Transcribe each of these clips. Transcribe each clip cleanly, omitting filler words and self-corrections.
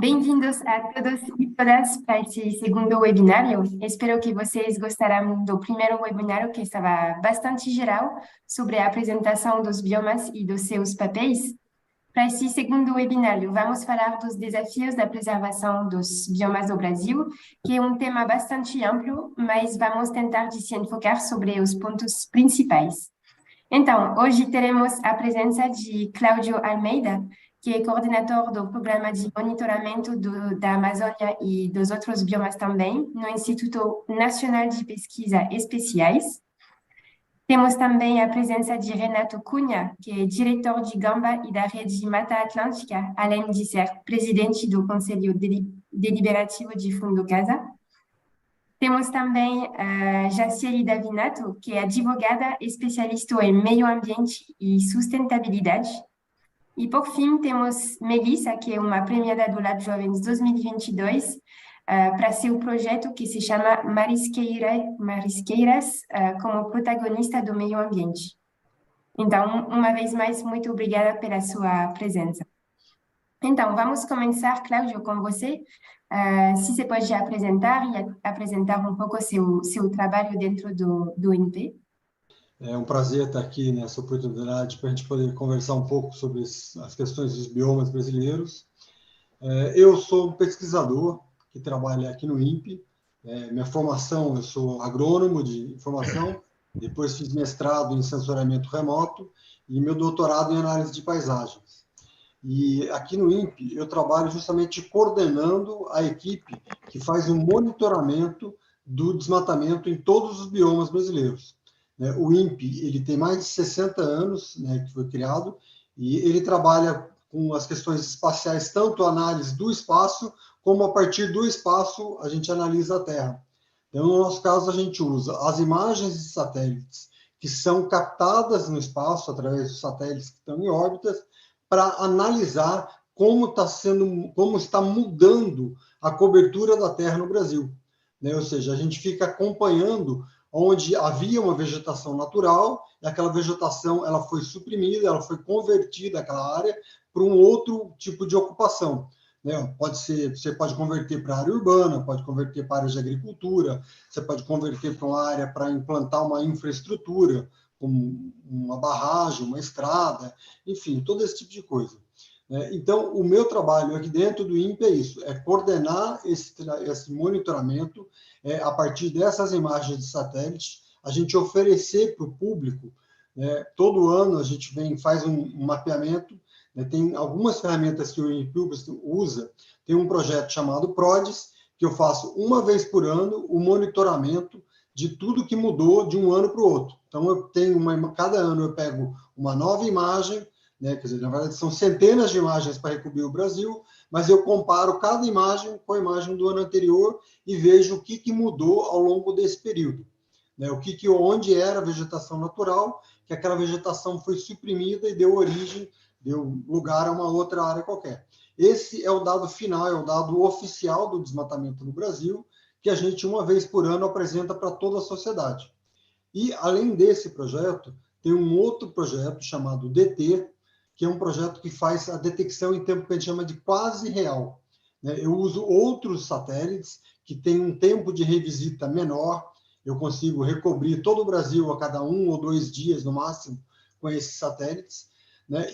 Bem-vindos a todos e todas para esse segundo webinário. Espero que vocês gostaram do primeiro webinário, que estava bastante geral, sobre a apresentação dos biomas e dos seus papéis. Para esse segundo webinário, vamos falar dos desafios da preservação dos biomas do Brasil, que é um tema bastante amplo, mas vamos tentar de se enfocar sobre os pontos principais. Então, hoje teremos a presença de Cláudio Almeida, que é coordenador do Programa de Monitoramento da Amazônia e dos outros biomas também, no Instituto Nacional de Pesquisa Especiais. Temos também a presença de Renato Cunha, que é diretor de Gamba e da Rede Mata Atlântica, além de ser presidente do Conselho Deliberativo de Fundo Casa. Temos também a Jacieli Davinato, que é advogada especialista em meio ambiente e sustentabilidade. E, por fim, temos Melissa, que é uma premiada do Lab Jovens 2022, para seu projeto que se chama Marisqueiras como protagonista do meio ambiente. Então, uma vez mais, muito obrigada pela sua presença. Então, vamos começar, Cláudio, com você. Se você pode apresentar e apresentar um pouco seu trabalho dentro do INPE. É um prazer estar aqui nessa oportunidade para a gente poder conversar um pouco sobre as questões dos biomas brasileiros. Eu sou um pesquisador que trabalha aqui no INPE. Minha formação, eu sou agrônomo de formação, depois fiz mestrado em sensoriamento remoto e meu doutorado em análise de paisagens. E aqui no INPE eu trabalho justamente coordenando a equipe que faz o monitoramento do desmatamento em todos os biomas brasileiros. O INPE ele tem mais de 60 anos, que foi criado, e ele trabalha com as questões espaciais, tanto a análise do espaço, como a partir do espaço a gente analisa a Terra. Então, no nosso caso, a gente usa as imagens de satélites que são captadas no espaço, através dos satélites que estão em órbitas, para analisar como está mudando a cobertura da Terra no Brasil. Ou seja, a gente fica acompanhando onde havia uma vegetação natural, e aquela vegetação ela foi suprimida, ela foi convertida, aquela área, para um outro tipo de ocupação. Pode ser, você pode converter para área urbana, pode converter para área de agricultura, você pode converter para uma área para implantar uma infraestrutura, como uma barragem, uma estrada, enfim, todo esse tipo de coisa. Então, o meu trabalho aqui dentro do INPE é isso, é coordenar esse monitoramento a partir dessas imagens de satélite, a gente oferecer para o público, todo ano a gente faz um mapeamento, tem algumas ferramentas que o INPE usa, tem um projeto chamado PRODES, que eu faço uma vez por ano o monitoramento de tudo que mudou de um ano para o outro. Então, eu tenho cada ano eu pego uma nova imagem, quer dizer, na verdade, são centenas de imagens para recobrir o Brasil, mas eu comparo cada imagem com a imagem do ano anterior e vejo o que mudou ao longo desse período. Onde era a vegetação natural, que aquela vegetação foi suprimida e deu lugar a uma outra área qualquer. Esse é o dado final, é o dado oficial do desmatamento no Brasil, que a gente, uma vez por ano, apresenta para toda a sociedade. E, além desse projeto, tem um outro projeto chamado DT, que é um projeto que faz a detecção em tempo que a gente chama de quase real. Eu uso outros satélites que têm um tempo de revisita menor, eu consigo recobrir todo o Brasil a cada 1 ou 2 dias, no máximo, com esses satélites.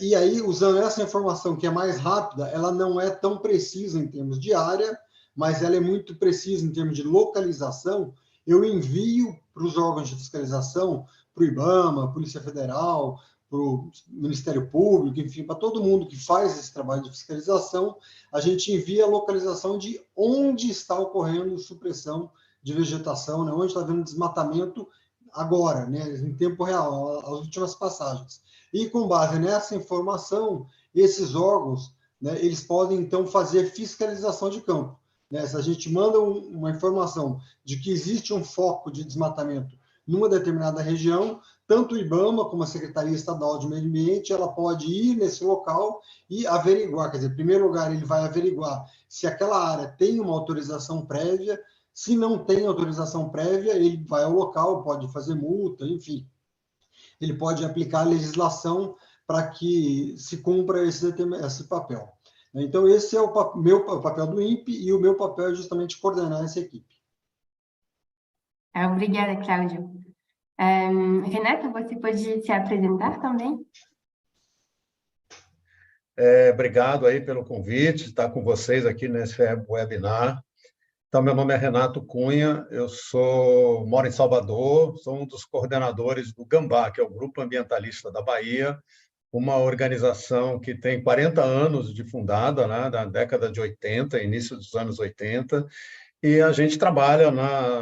E aí, usando essa informação que é mais rápida, ela não é tão precisa em termos de área, mas ela é muito precisa em termos de localização. Eu envio para os órgãos de fiscalização, para o IBAMA, Polícia Federal, para o Ministério Público, enfim, para todo mundo que faz esse trabalho de fiscalização, a gente envia a localização de onde está ocorrendo supressão de vegetação, onde está havendo desmatamento agora, em tempo real, as últimas passagens. E com base nessa informação, esses órgãos, eles podem, então, fazer fiscalização de campo. Se a gente manda uma informação de que existe um foco de desmatamento numa determinada região, tanto o IBAMA como a Secretaria Estadual de Meio Ambiente, ela pode ir nesse local e averiguar, quer dizer, em primeiro lugar, ele vai averiguar se aquela área tem uma autorização prévia, se não tem autorização prévia, ele vai ao local, pode fazer multa, enfim. Ele pode aplicar a legislação para que se cumpra esse papel. Então, esse é o meu papel do INPE e o meu papel é justamente coordenar essa equipe. Obrigada, Cláudio. Renato, você pode se apresentar também? Obrigado aí pelo convite, estar com vocês aqui nesse webinar. Então, meu nome é Renato Cunha, moro em Salvador, sou um dos coordenadores do Gambá, que é o Grupo Ambientalista da Bahia, uma organização que tem 40 anos de fundada, né, da década de 80, início dos anos 80, e a gente trabalha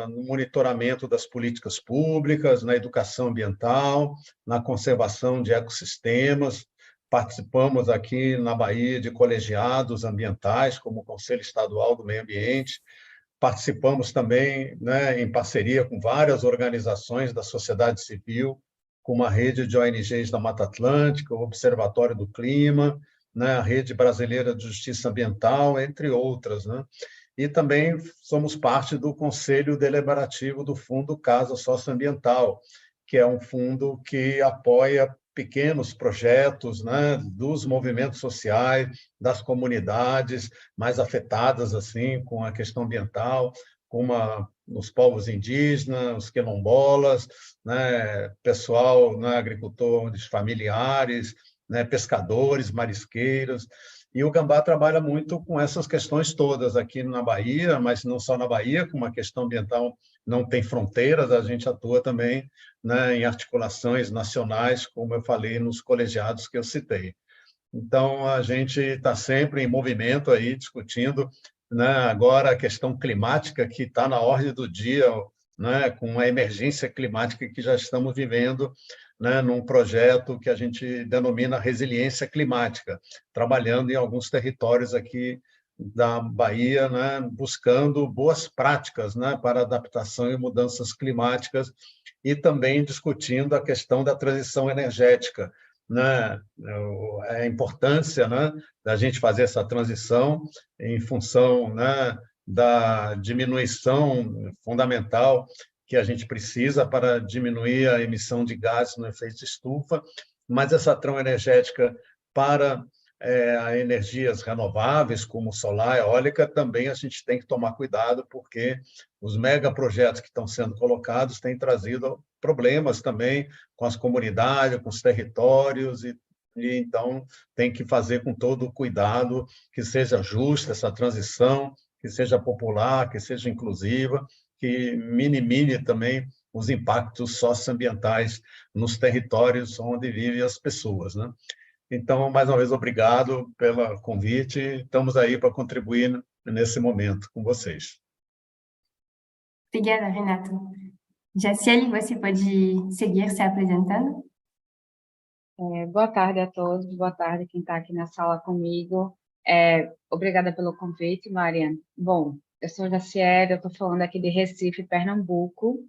no monitoramento das políticas públicas, na educação ambiental, na conservação de ecossistemas. Participamos aqui na Bahia de colegiados ambientais, como o Conselho Estadual do Meio Ambiente. Participamos também, né, em parceria com várias organizações da sociedade civil, como a Rede de ONGs da Mata Atlântica, o Observatório do Clima, né, a Rede Brasileira de Justiça Ambiental, entre outras, né? E também somos parte do Conselho Deliberativo do Fundo Casa Socioambiental, que é um fundo que apoia pequenos projetos, né, dos movimentos sociais, das comunidades mais afetadas assim com a questão ambiental, como os povos indígenas, os quilombolas, né, pessoal, né, agricultores familiares, né, pescadores, marisqueiros. E o Gambá trabalha muito com essas questões todas aqui na Bahia, mas não só na Bahia, como a questão ambiental não tem fronteiras, a gente atua também, né, em articulações nacionais, como eu falei, nos colegiados que eu citei. Então, a gente está sempre em movimento aí, discutindo, né, agora a questão climática que está na ordem do dia, né, com a emergência climática que já estamos vivendo, né, num projeto que a gente denomina resiliência climática, trabalhando em alguns territórios aqui da Bahia, né, buscando boas práticas, né, para adaptação e mudanças climáticas e também discutindo a questão da transição energética, né, a importância, né, da gente fazer essa transição em função, né, da diminuição fundamental que a gente precisa para diminuir a emissão de gases no efeito estufa, mas essa transição energética para energias renováveis, como solar, eólica, também a gente tem que tomar cuidado, porque os megaprojetos que estão sendo colocados têm trazido problemas também com as comunidades, com os territórios, e então tem que fazer com todo o cuidado, que seja justa essa transição, que seja popular, que seja inclusiva, que minimize também os impactos socioambientais nos territórios onde vivem as pessoas, né? Então, mais uma vez, obrigado pelo convite. Estamos aí para contribuir nesse momento com vocês. Obrigada, Renato. Jaciele, você pode seguir se apresentando? Boa tarde a todos, boa tarde quem está aqui na sala comigo. Obrigada pelo convite, Mariana. Bom, eu sou Jaciele, eu estou falando aqui de Recife, Pernambuco.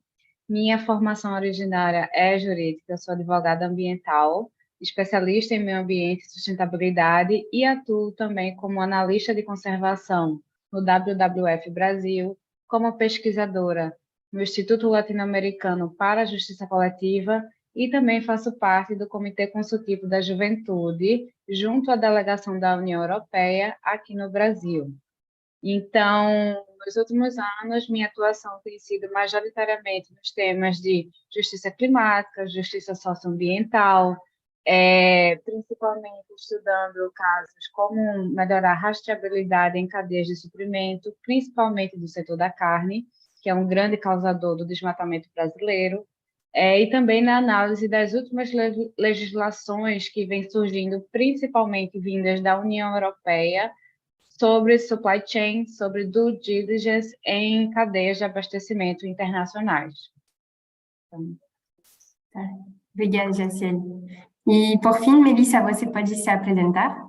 Minha formação originária é jurídica, eu sou advogada ambiental, especialista em meio ambiente e sustentabilidade e atuo também como analista de conservação no WWF Brasil, como pesquisadora no Instituto Latino-Americano para a Justiça Coletiva e também faço parte do Comitê Consultivo da Juventude, junto à delegação da União Europeia aqui no Brasil. Então, nos últimos anos, minha atuação tem sido majoritariamente nos temas de justiça climática, justiça socioambiental, principalmente estudando casos como melhorar a rastreabilidade em cadeias de suprimento, principalmente do setor da carne, que é um grande causador do desmatamento brasileiro, e também na análise das últimas legislações que vêm surgindo, principalmente vindas da União Europeia, sobre supply chain, sobre due diligence em cadeias de abastecimento internacionais. Então, Tá. Obrigada, Jaciele. E, por fim, Melissa, você pode se apresentar?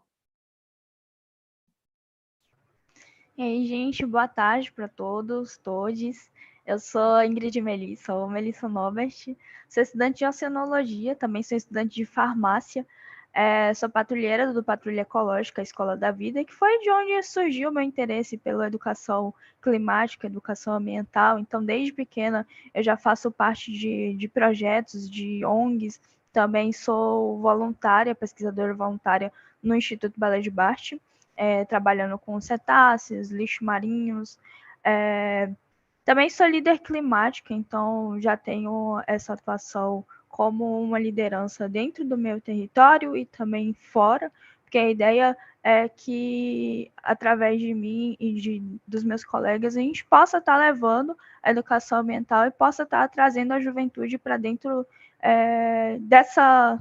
E aí, gente, boa tarde para todos, todes. Eu sou Ingrid Melissa, ou Melissa Novest, sou estudante de oceanologia, também sou estudante de farmácia, sou patrulheira do Patrulha Ecológica Escola da Vida, que foi de onde surgiu o meu interesse pela educação climática, educação ambiental. Então, desde pequena, eu já faço parte de projetos, de ONGs, também sou voluntária, pesquisadora voluntária no Instituto Balé de Bart. trabalhando com cetáceos, lixos marinhos. Também sou líder climática, então já tenho essa atuação como uma liderança dentro do meu território e também fora, porque a ideia é que, através de mim e dos meus colegas, a gente possa estar levando a educação ambiental e possa estar trazendo a juventude para dentro dessa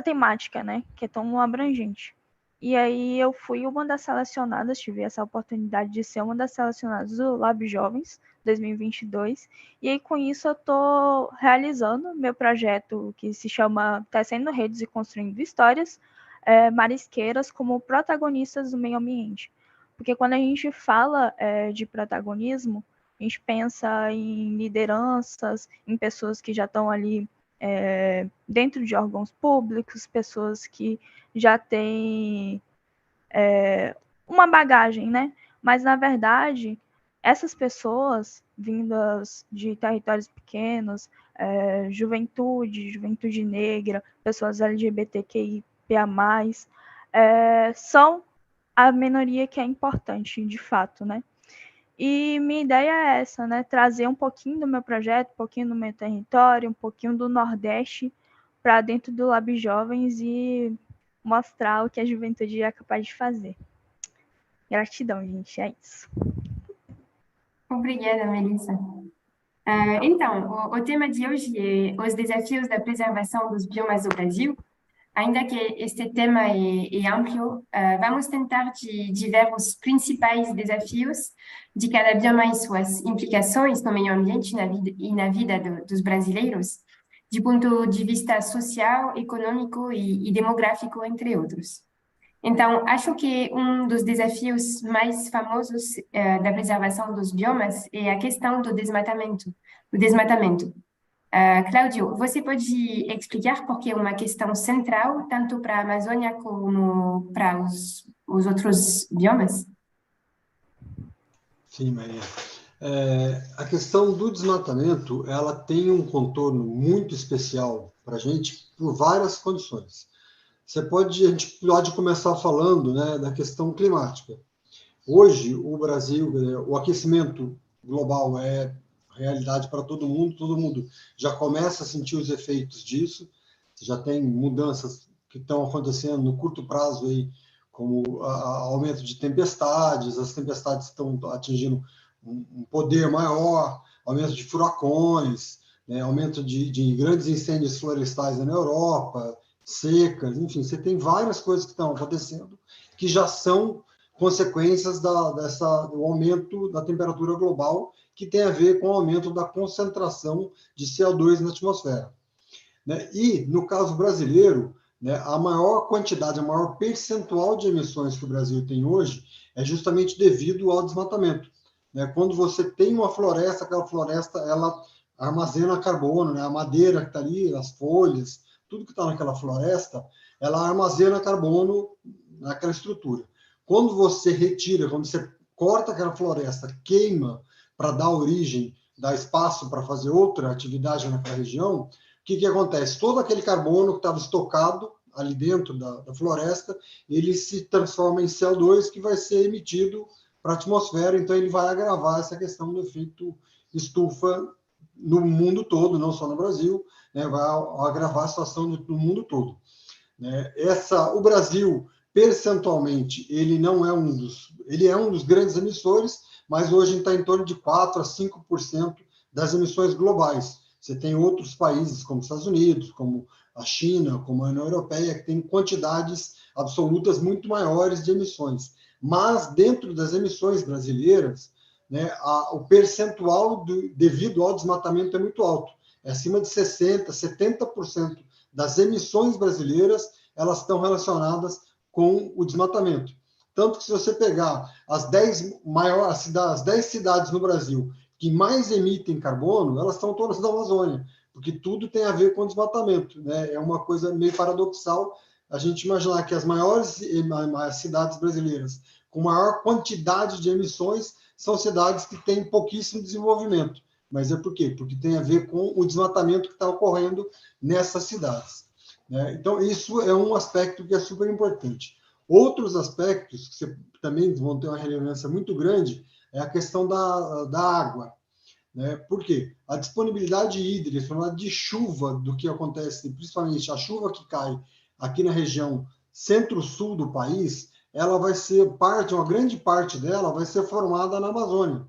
temática, né, que é tão abrangente. E aí eu fui uma das selecionadas, tive essa oportunidade de ser uma das selecionadas do Lab Jovens 2022, e aí com isso eu estou realizando meu projeto que se chama Tecendo Redes e Construindo Histórias, marisqueiras como protagonistas do meio ambiente. Porque quando a gente fala de protagonismo, a gente pensa em lideranças, em pessoas que já estão ali dentro de órgãos públicos, pessoas que já têm uma bagagem, né? Mas, na verdade, essas pessoas vindas de territórios pequenos, juventude negra, pessoas LGBTQIA+, são a minoria que é importante, de fato, né? E minha ideia é essa, né? Trazer um pouquinho do meu projeto, um pouquinho do meu território, um pouquinho do Nordeste para dentro do Lab Jovens e mostrar o que a juventude é capaz de fazer. Gratidão, gente. É isso. Obrigada, Melissa. Então, o tema de hoje é os desafios da preservação dos biomas do Brasil. Ainda que este tema é amplo, vamos tentar de ver os principais desafios de cada bioma e suas implicações no meio ambiente e na vida dos brasileiros, de ponto de vista social, econômico e demográfico, entre outros. Então, acho que um dos desafios mais famosos da preservação dos biomas é a questão do desmatamento. Cláudio, você pode explicar por que é uma questão central, tanto para a Amazônia como para os outros biomas? Sim, Maria. A questão do desmatamento, ela tem um contorno muito especial para a gente por várias condições. A gente pode começar falando, né, da questão climática. Hoje, o Brasil, o aquecimento global é realidade para todo mundo já começa a sentir os efeitos disso, já tem mudanças que estão acontecendo no curto prazo, aí, como aumento de tempestades, as tempestades estão atingindo um poder maior, aumento de furacões, né, aumento de grandes incêndios florestais na Europa, secas, enfim, você tem várias coisas que estão acontecendo que já são consequências do aumento da temperatura global, que tem a ver com o aumento da concentração de CO2 na atmosfera. Né? E, no caso brasileiro, né, a maior quantidade, a maior percentual de emissões que o Brasil tem hoje é justamente devido ao desmatamento. Né? Quando você tem uma floresta, aquela floresta ela armazena carbono, né? A madeira que está ali, as folhas, tudo que está naquela floresta, ela armazena carbono naquela estrutura. Quando você retira, quando você corta aquela floresta, queima para dar origem, dar espaço para fazer outra atividade naquela região, o que acontece? Todo aquele carbono que estava estocado ali dentro da floresta, ele se transforma em CO2 que vai ser emitido para a atmosfera, então ele vai agravar essa questão do efeito estufa no mundo todo, não só no Brasil, né? Vai agravar a situação no mundo todo. Né? O Brasil, percentualmente, ele é um dos grandes emissores, mas hoje está em torno de 4 a 5% das emissões globais. Você tem outros países, como os Estados Unidos, como a China, como a União Europeia, que tem quantidades absolutas muito maiores de emissões. Mas, dentro das emissões brasileiras, né, o percentual devido ao desmatamento é muito alto. É acima de 60%, 70% das emissões brasileiras, elas estão relacionadas com o desmatamento. Tanto que, se você pegar as 10 cidades no Brasil que mais emitem carbono, elas estão todas na Amazônia, porque tudo tem a ver com desmatamento. Né? É uma coisa meio paradoxal a gente imaginar que as maiores cidades brasileiras com maior quantidade de emissões são cidades que têm pouquíssimo desenvolvimento. Mas é por quê? Porque tem a ver com o desmatamento que está ocorrendo nessas cidades. Né? Então, isso é um aspecto que é super importante. Outros aspectos que você também vão ter uma relevância muito grande é a questão da água. Né? Por quê? A disponibilidade hídrica, disponibilidade de chuva, do que acontece, principalmente a chuva que cai aqui na região centro-sul do país, ela vai ser uma grande parte dela vai ser formada na Amazônia.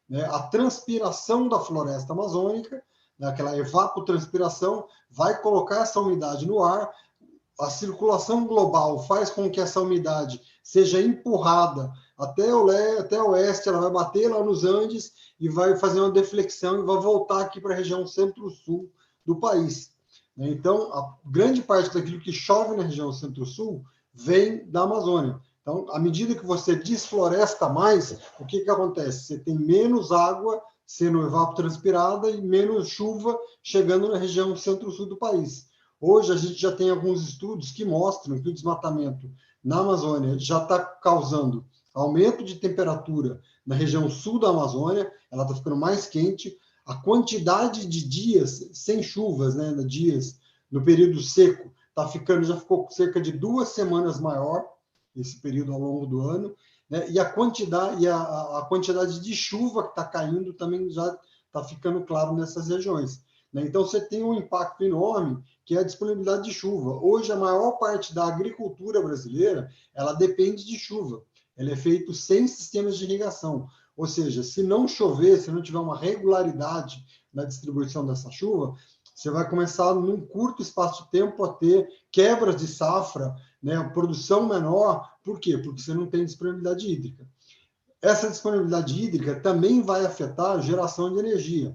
Né? A transpiração da floresta amazônica, né? Aquela evapotranspiração, vai colocar essa umidade no ar. A circulação global faz com que essa umidade seja empurrada até o oeste, ela vai bater lá nos Andes e vai fazer uma deflexão e vai voltar aqui para a região centro-sul do país. Então, a grande parte daquilo que chove na região centro-sul vem da Amazônia. Então, à medida que você desfloresta mais, o que acontece? Você tem menos água sendo evapotranspirada e menos chuva chegando na região centro-sul do país. Hoje, a gente já tem alguns estudos que mostram que o desmatamento na Amazônia já está causando aumento de temperatura na região sul da Amazônia, ela está ficando mais quente, a quantidade de dias sem chuvas, né, dias no período seco, já ficou cerca de 2 semanas maior, esse período ao longo do ano, né, e a quantidade de chuva que está caindo também já está ficando claro nessas regiões. Né? Então, você tem um impacto enorme, que é a disponibilidade de chuva. Hoje, a maior parte da agricultura brasileira, ela depende de chuva. Ele é feito sem sistemas de irrigação. Ou seja, se não chover, se não tiver uma regularidade na distribuição dessa chuva, você vai começar, num curto espaço de tempo, a ter quebras de safra, né, produção menor. Por quê? Porque você não tem disponibilidade hídrica. Essa disponibilidade hídrica também vai afetar a geração de energia.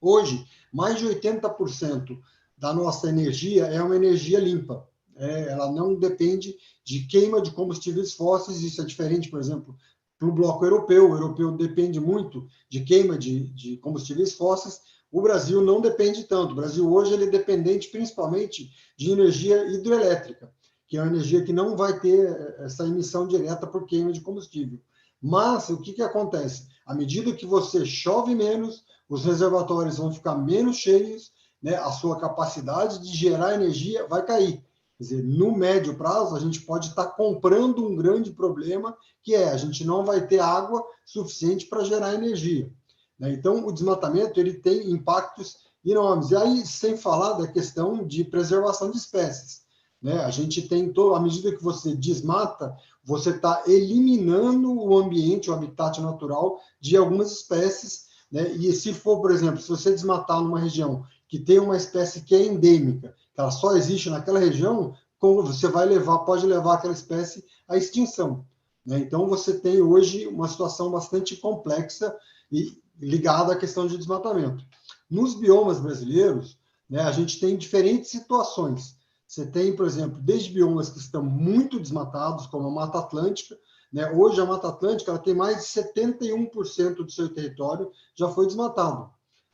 Hoje, mais de 80% da nossa energia é uma energia limpa. Ela não depende de queima de combustíveis fósseis. Isso é diferente, por exemplo, para o bloco europeu. O europeu depende muito de queima de combustíveis fósseis. O Brasil não depende tanto. O Brasil hoje ele é dependente principalmente de energia hidrelétrica, que é uma energia que não vai ter essa emissão direta por queima de combustível. Mas o que acontece? À medida que você chove menos, os reservatórios vão ficar menos cheios, né? A sua capacidade de gerar energia vai cair. Quer dizer, no médio prazo, a gente pode estar comprando um grande problema, que é a gente não vai ter água suficiente para gerar energia. Né? Então, o desmatamento ele tem impactos enormes. E aí, sem falar da questão de preservação de espécies. Né? A gente tem, à medida que você desmata, você está eliminando o ambiente, o habitat natural de algumas espécies. Né? E se for, por exemplo, se você desmatar numa região que tem uma espécie que é endêmica, que ela só existe naquela região, como você pode levar aquela espécie à extinção. Né? Então, você tem hoje uma situação bastante complexa e ligada à questão de desmatamento. Nos biomas brasileiros, né, a gente tem diferentes situações. Você tem, por exemplo, desde biomas que estão muito desmatados, como a Mata Atlântica. Né? Hoje, a Mata Atlântica ela tem mais de 71% do seu território já foi desmatado.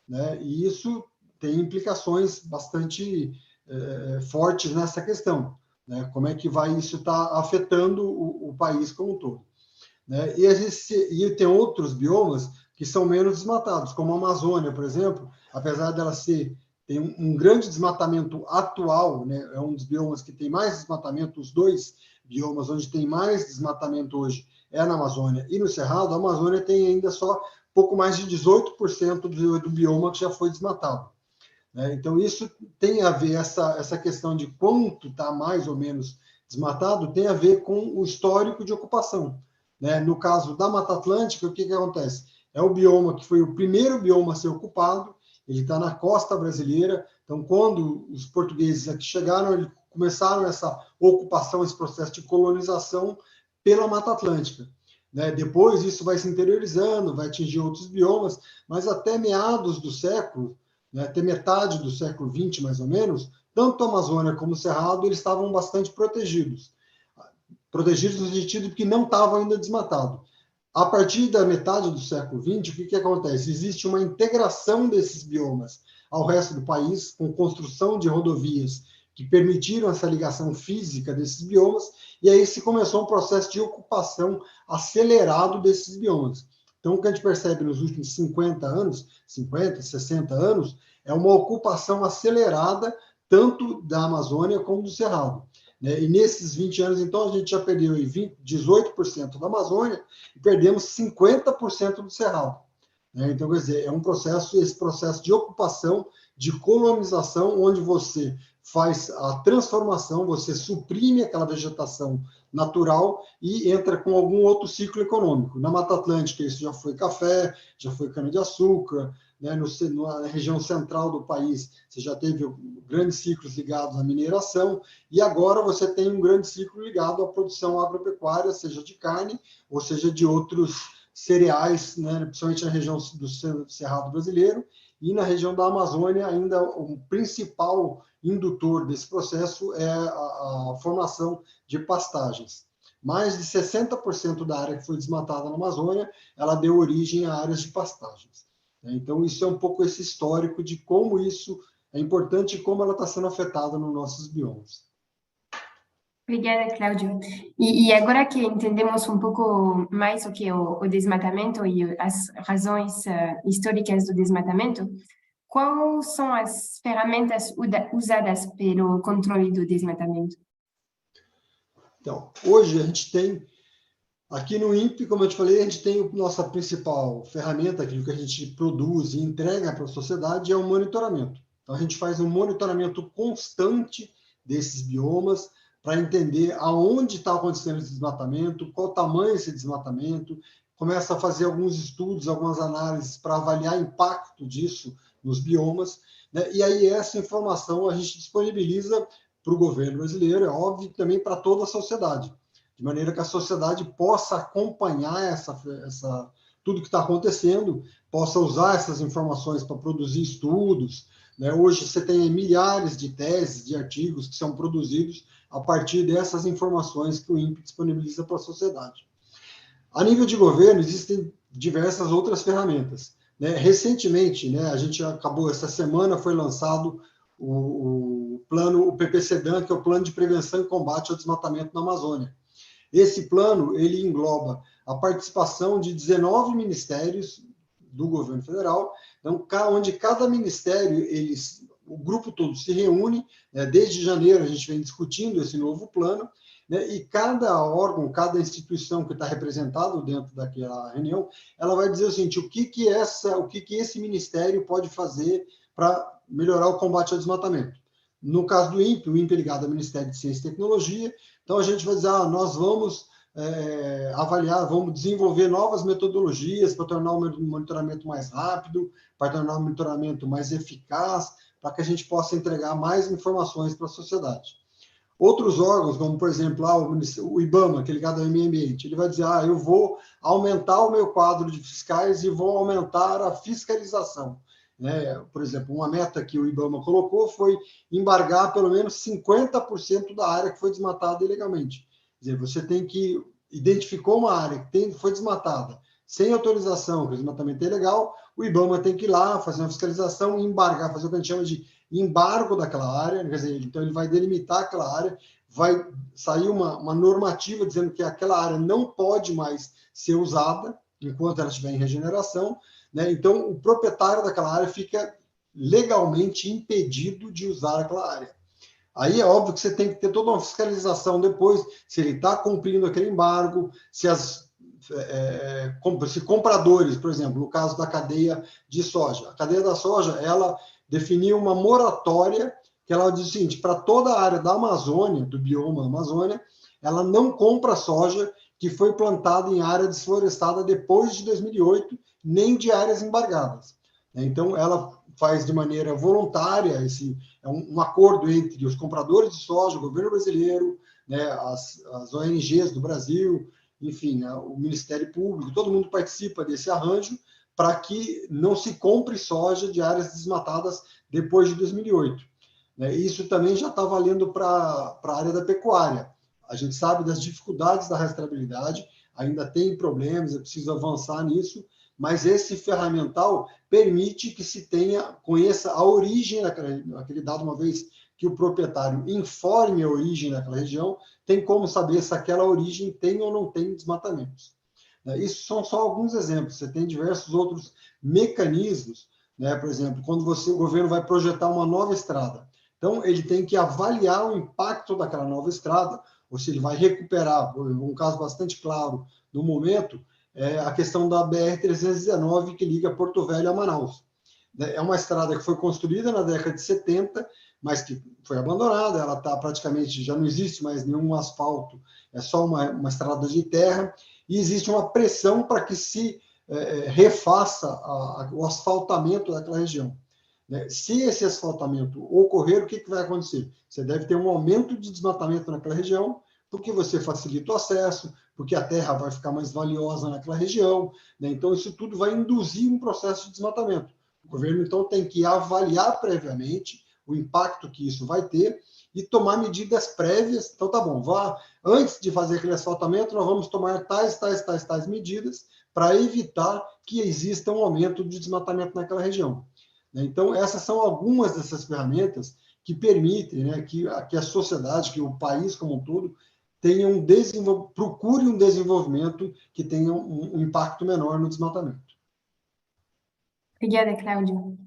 Né? E isso tem implicações bastante fortes nessa questão. Né? Como é que vai isso estar afetando o país como um todo. Né? E tem outros biomas que são menos desmatados, como a Amazônia, por exemplo, apesar dela tem um grande desmatamento atual, né? É um dos biomas que tem mais desmatamento, os 2 biomas onde tem mais desmatamento hoje é na Amazônia e no Cerrado. A Amazônia tem ainda só pouco mais de 18% do bioma que já foi desmatado. Né? Então, isso tem a ver, essa questão de quanto está mais ou menos desmatado, tem a ver com o histórico de ocupação. Né? No caso da Mata Atlântica, o que acontece? É o bioma que foi o primeiro bioma a ser ocupado, ele está na costa brasileira. Então, quando os portugueses aqui chegaram, eles começaram essa ocupação, esse processo de colonização pela Mata Atlântica. Né? Depois, isso vai se interiorizando, vai atingir outros biomas, mas até meados do século, né, até metade do século XX, mais ou menos, tanto a Amazônia como o Cerrado, eles estavam bastante protegidos. Protegidos no sentido de que não estavam ainda desmatados. A partir da metade do século XX, o que acontece? Existe uma integração desses biomas ao resto do país, com construção de rodovias que permitiram essa ligação física desses biomas, e aí se começou um processo de ocupação acelerado desses biomas. Então, o que a gente percebe nos últimos 50 anos, 50, 60 anos, é uma ocupação acelerada tanto da Amazônia como do Cerrado. né? E nesses 20 anos, então, a gente já perdeu 18% da Amazônia e perdemos 50% do Cerrado, né? Então, quer dizer, esse processo de ocupação, de colonização, onde você faz a transformação, você suprime aquela vegetação natural e entra com algum outro ciclo econômico. Na Mata Atlântica, isso já foi café, já foi cana-de-açúcar, né? Na região central do país, você já teve grandes ciclos ligados à mineração, e agora você tem um grande ciclo ligado à produção agropecuária, seja de carne, ou seja de outros cereais, né? Principalmente na região do Cerrado brasileiro, e na região da Amazônia, ainda o principal indutor desse processo é a formação de pastagens. Mais de 60% da área que foi desmatada na Amazônia, ela deu origem a áreas de pastagens. Então, isso é um pouco esse histórico de como isso é importante e como ela está sendo afetada nos nossos biomas. Obrigada, Cláudio. E agora que entendemos um pouco mais o que é o desmatamento e as razões históricas do desmatamento, quais são as ferramentas usadas pelo controle do desmatamento? Então, hoje a gente tem, aqui no INPE, como eu te falei, a gente tem a nossa principal ferramenta, aquilo que a gente produz e entrega para a sociedade, é o monitoramento. Então, a gente faz um monitoramento constante desses biomas para entender aonde está acontecendo esse desmatamento, qual o tamanho desse desmatamento, começa a fazer alguns estudos, algumas análises para avaliar o impacto disso nos biomas, né? E aí essa informação a gente disponibiliza para o governo brasileiro, é óbvio, também para toda a sociedade, de maneira que a sociedade possa acompanhar tudo que está acontecendo, possa usar essas informações para produzir estudos, né? Hoje você tem milhares de teses, de artigos que são produzidos a partir dessas informações que o INPE disponibiliza para a sociedade. A nível de governo, existem diversas outras ferramentas, né? Recentemente, né, a gente acabou, essa semana foi lançado o plano, o PPCDAN, que é o Plano de Prevenção e Combate ao Desmatamento na Amazônia. Esse plano, ele engloba a participação de 19 ministérios do governo federal, então, onde cada ministério, o grupo todo se reúne, né? Desde janeiro a gente vem discutindo esse novo plano, né? E cada órgão, cada instituição que está representado dentro daquela reunião, ela vai dizer o seguinte, o que esse ministério pode fazer para melhorar o combate ao desmatamento. No caso do INPE, o INPE é ligado ao Ministério de Ciência e Tecnologia, então a gente vai dizer, nós vamos avaliar, vamos desenvolver novas metodologias para tornar o monitoramento mais rápido, para tornar o monitoramento mais eficaz, para que a gente possa entregar mais informações para a sociedade. Outros órgãos, como, por exemplo, o IBAMA, que é ligado ao meio ambiente, ele vai dizer, eu vou aumentar o meu quadro de fiscais e vou aumentar a fiscalização, né? Por exemplo, uma meta que o IBAMA colocou foi embargar pelo menos 50% da área que foi desmatada ilegalmente. Quer dizer, você tem que identificou uma área que foi desmatada sem autorização, que o desmatamento é ilegal, o IBAMA tem que ir lá fazer uma fiscalização e embargar, fazer o que a gente chama de embargo daquela área, quer dizer, então ele vai delimitar aquela área, vai sair uma normativa dizendo que aquela área não pode mais ser usada enquanto ela estiver em regeneração, né? Então o proprietário daquela área fica legalmente impedido de usar aquela área. Aí é óbvio que você tem que ter toda uma fiscalização depois, se ele está cumprindo aquele embargo, se compradores, por exemplo, no caso da cadeia de soja. A cadeia da soja, ela definiu uma moratória que ela diz o seguinte, para toda a área da Amazônia, do bioma Amazônia, ela não compra soja que foi plantada em área desflorestada depois de 2008, nem de áreas embargadas. Então, ela faz de maneira voluntária, é um acordo entre os compradores de soja, o governo brasileiro, né, as ONGs do Brasil, enfim, o Ministério Público, todo mundo participa desse arranjo para que não se compre soja de áreas desmatadas depois de 2008. Isso também já está valendo para a área da pecuária. A gente sabe das dificuldades da rastreabilidade, ainda tem problemas, é preciso avançar nisso, mas esse ferramental permite que se conheça a origem daquele dado, uma vez que o proprietário informe a origem daquela região, tem como saber se aquela origem tem ou não tem desmatamentos. Isso são só alguns exemplos, você tem diversos outros mecanismos, né? Por exemplo, quando o governo vai projetar uma nova estrada, Então, ele tem que avaliar o impacto daquela nova estrada, ou se ele vai recuperar. Um caso bastante claro no momento é a questão da BR-319, que liga Porto Velho a Manaus. É uma estrada que foi construída na década de 70, mas que foi abandonada, ela está praticamente, já não existe mais nenhum asfalto, é só uma estrada de terra, e existe uma pressão para que se refaça o asfaltamento daquela região. Se esse asfaltamento ocorrer, o que vai acontecer? Você deve ter um aumento de desmatamento naquela região, porque você facilita o acesso, porque a terra vai ficar mais valiosa naquela região, né? Então, isso tudo vai induzir um processo de desmatamento. O governo, então, tem que avaliar previamente o impacto que isso vai ter e tomar medidas prévias. Então, tá bom, antes de fazer aquele asfaltamento, nós vamos tomar tais medidas para evitar que exista um aumento de desmatamento naquela região. Então, essas são algumas dessas ferramentas que permitem, né, que a sociedade, que o país como um todo, procure um desenvolvimento que tenha um impacto menor no desmatamento. Obrigada, Cláudio.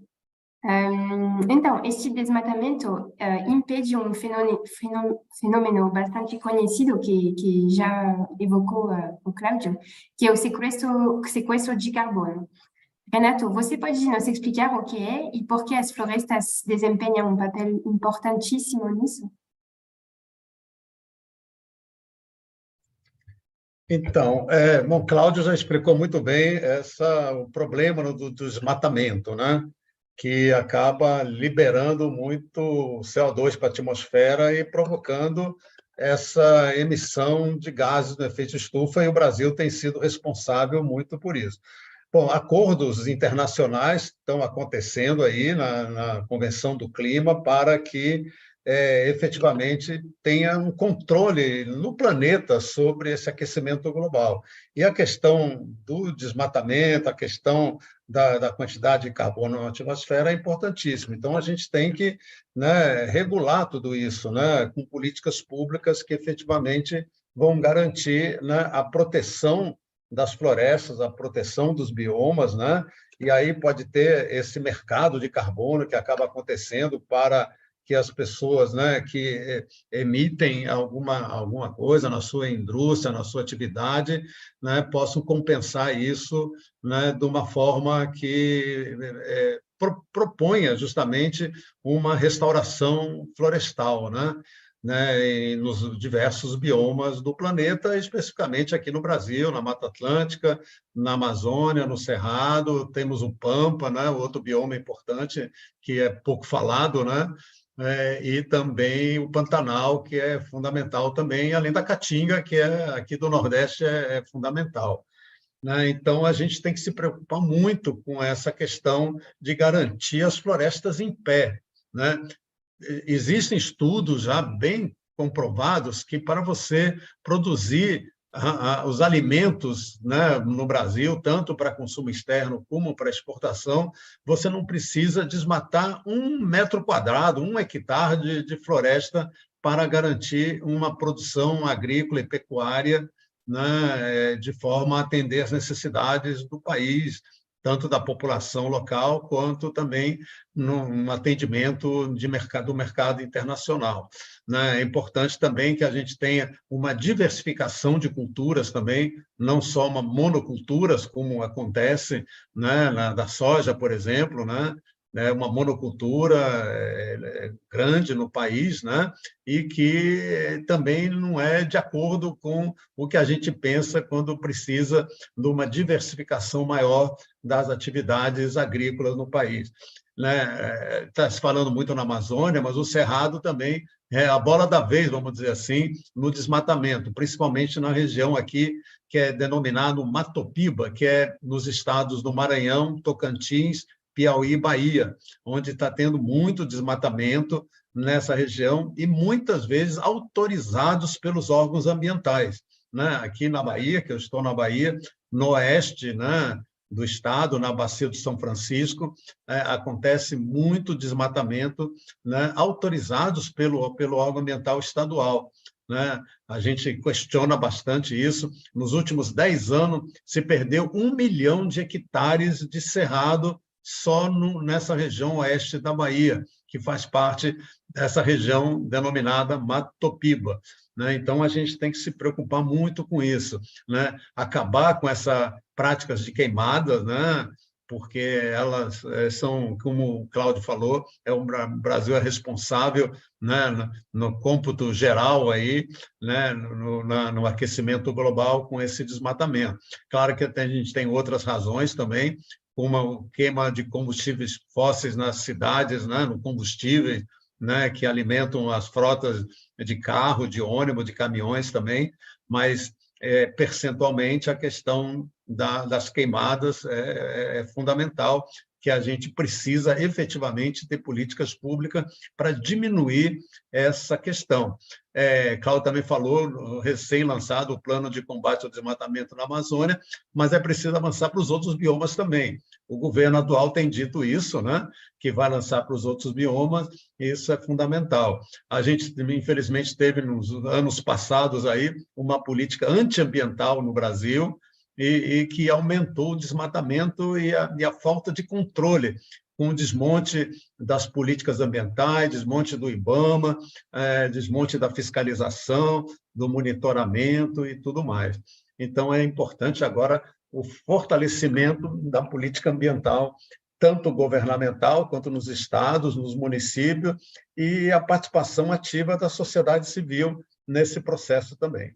Então, este desmatamento impede um fenômeno bastante conhecido que já evocou o Cláudio, que é o sequestro de carbono. Renato, você pode nos explicar o que é e por que as florestas desempenham um papel importantíssimo nisso? Então, bom, Cláudio já explicou muito bem o problema do desmatamento, né? Que acaba liberando muito CO2 para a atmosfera e provocando essa emissão de gases do efeito estufa, e o Brasil tem sido responsável muito por isso. Bom, acordos internacionais estão acontecendo aí na Convenção do Clima para que efetivamente tenha um controle no planeta sobre esse aquecimento global. E a questão do desmatamento, a questão da quantidade de carbono na atmosfera é importantíssima. Então, a gente tem que, né, regular tudo isso, né, com políticas públicas que efetivamente vão garantir, né, a proteção das florestas, a proteção dos biomas, né? E aí pode ter esse mercado de carbono que acaba acontecendo para que as pessoas, né, que emitem alguma coisa na sua indústria, na sua atividade, né, possam compensar isso, né, de uma forma que proponha justamente uma restauração florestal, né? Nos diversos biomas do planeta, especificamente aqui no Brasil, na Mata Atlântica, na Amazônia, no Cerrado, temos o Pampa, né, outro bioma importante que é pouco falado, né? E também o Pantanal, que é fundamental também, além da Caatinga, que aqui do Nordeste é fundamental. Né? Então, a gente tem que se preocupar muito com essa questão de garantir as florestas em pé, né? Existem estudos já bem comprovados que para você produzir os alimentos, né, no Brasil, tanto para consumo externo como para exportação, você não precisa desmatar 1 metro quadrado, 1 hectare de floresta para garantir uma produção agrícola e pecuária, né, de forma a atender às necessidades do país, tanto da população local, quanto também no atendimento do mercado internacional. Né? É importante também que a gente tenha uma diversificação de culturas também, não só uma monoculturas, como acontece, né, da soja, por exemplo, né? Uma monocultura grande no país, né? E que também não é de acordo com o que a gente pensa quando precisa de uma diversificação maior das atividades agrícolas no país. Está se falando muito na Amazônia, mas o Cerrado também é a bola da vez, vamos dizer assim, no desmatamento, principalmente na região aqui, que é denominado Matopiba, que é nos estados do Maranhão, Tocantins, Piauí e Bahia, onde está tendo muito desmatamento nessa região e muitas vezes autorizados pelos órgãos ambientais. Né? Aqui na Bahia, que eu estou na Bahia, no oeste, né, do estado, na Bacia do São Francisco, acontece muito desmatamento, né, autorizados pelo órgão ambiental estadual. Né? A gente questiona bastante isso. Nos últimos 10 anos, se perdeu 1 milhão de hectares de cerrado só nessa região oeste da Bahia, que faz parte dessa região denominada Mato Piba, né? Então, a gente tem que se preocupar muito com isso, né? Acabar com essas práticas de queimadas, né? Porque elas são, como o Cláudio falou, o Brasil é responsável, né, no cômputo geral aí, né, no aquecimento global com esse desmatamento. Claro que a gente tem outras razões também, como a queima de combustíveis fósseis nas cidades, né, no combustível, né, que alimentam as frotas de carro, de ônibus, de caminhões também, mas percentualmente a questão das queimadas é fundamental, que a gente precisa efetivamente ter políticas públicas para diminuir essa questão. Cláudio também falou, recém-lançado o plano de combate ao desmatamento na Amazônia, mas é preciso avançar para os outros biomas também. O governo atual tem dito isso, né, que vai lançar para os outros biomas, e isso é fundamental. A gente, infelizmente, teve nos anos passados aí uma política antiambiental no Brasil, e que aumentou o desmatamento e a falta de controle, com o desmonte das políticas ambientais, desmonte do IBAMA, desmonte da fiscalização, do monitoramento e tudo mais. Então, é importante agora o fortalecimento da política ambiental, tanto governamental quanto nos estados, nos municípios, e a participação ativa da sociedade civil nesse processo também.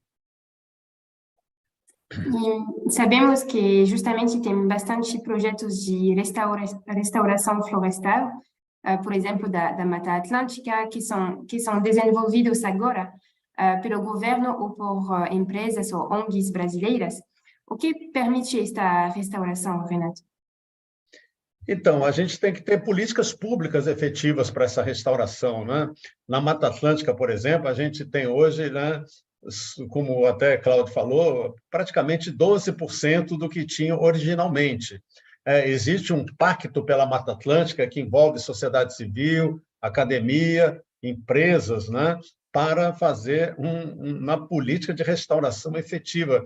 E sabemos que justamente tem bastante projetos de restauração florestal, por exemplo, da Mata Atlântica, que são desenvolvidos agora pelo governo ou por empresas ou ONGs brasileiras. O que permite esta restauração, Renato? Então, a gente tem que ter políticas públicas efetivas para essa restauração, né? Na Mata Atlântica, por exemplo, a gente tem hoje, né, como até Cláudio falou, praticamente 12% do que tinha originalmente. Existe um pacto pela Mata Atlântica que envolve sociedade civil, academia, empresas, né, para fazer uma política de restauração efetiva,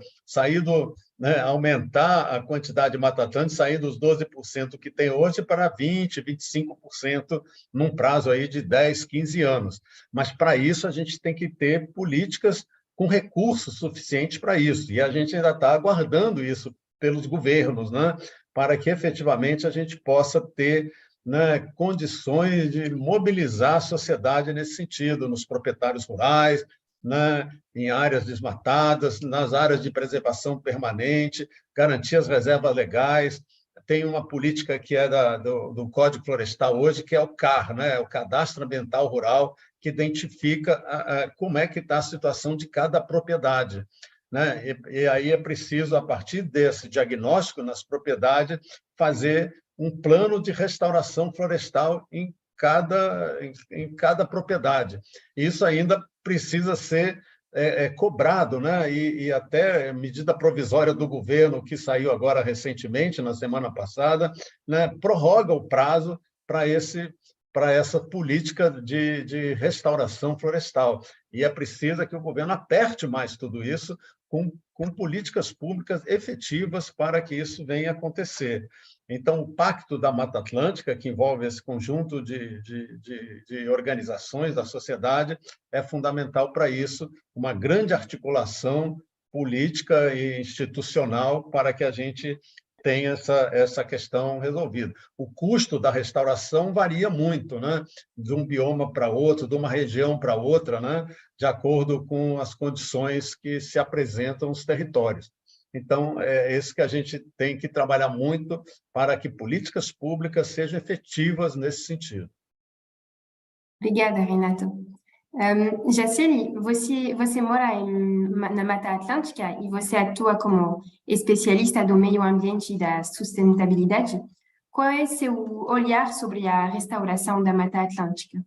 né, aumentar a quantidade de Mata Atlântica, sair dos 12% que tem hoje para 20%, 25% num prazo aí de 10, 15 anos. Mas, para isso, a gente tem que ter políticas com recursos suficientes para isso. E a gente ainda está aguardando isso pelos governos, né, para que, efetivamente, a gente possa ter, né, condições de mobilizar a sociedade nesse sentido, nos proprietários rurais, né, em áreas desmatadas, nas áreas de preservação permanente, garantir as reservas legais. Tem uma política que é do Código Florestal hoje, que é o CAR, né, o Cadastro Ambiental Rural, que identifica como é que está a situação de cada propriedade, né? E aí é preciso, a partir desse diagnóstico nas propriedades, fazer um plano de restauração florestal em cada propriedade. Isso ainda precisa ser cobrado, né? E até medida provisória do governo, que saiu agora recentemente, na semana passada, né, prorroga o prazo para essa política de restauração florestal. E é preciso que o governo aperte mais tudo isso com políticas públicas efetivas para que isso venha acontecer. Então, o Pacto da Mata Atlântica, que envolve esse conjunto de organizações da sociedade, é fundamental para isso, uma grande articulação política e institucional para que a gente tenha essa questão resolvida. O custo da restauração varia muito, né, de um bioma para outro, de uma região para outra, né, de acordo com as condições que se apresentam nos territórios. Então, é isso que a gente tem que trabalhar muito para que políticas públicas sejam efetivas nesse sentido. Obrigada, Renato. Jacieli, você mora na Mata Atlântica e você atua como especialista do meio ambiente e da sustentabilidade. Qual é seu olhar sobre a restauração da Mata Atlântica?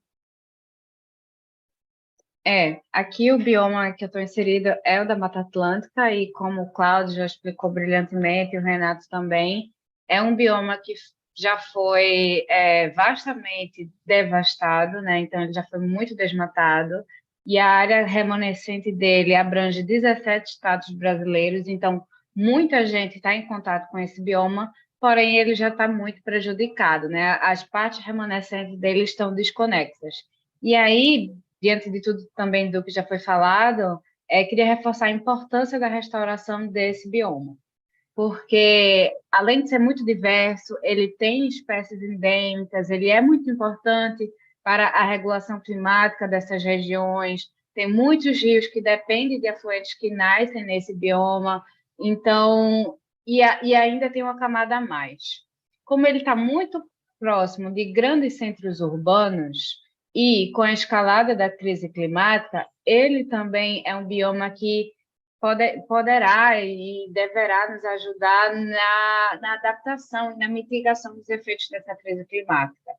Aqui o bioma que eu estou inserida é o da Mata Atlântica e, como o Cláudio já explicou brilhantemente, e o Renato também, é um bioma que já foi vastamente devastado, né? Então ele já foi muito desmatado, e a área remanescente dele abrange 17 estados brasileiros, então muita gente está em contato com esse bioma, porém ele já está muito prejudicado, né? As partes remanescentes dele estão desconexas. E aí, diante de tudo também do que já foi falado, queria reforçar a importância da restauração desse bioma, porque, além de ser muito diverso, ele tem espécies endêmicas, ele é muito importante para a regulação climática dessas regiões, tem muitos rios que dependem de afluentes que nascem nesse bioma, então, e ainda tem uma camada a mais. Como ele está muito próximo de grandes centros urbanos e com a escalada da crise climática, ele também é um bioma que poderá e deverá nos ajudar na adaptação e na mitigação dos efeitos dessa crise climática.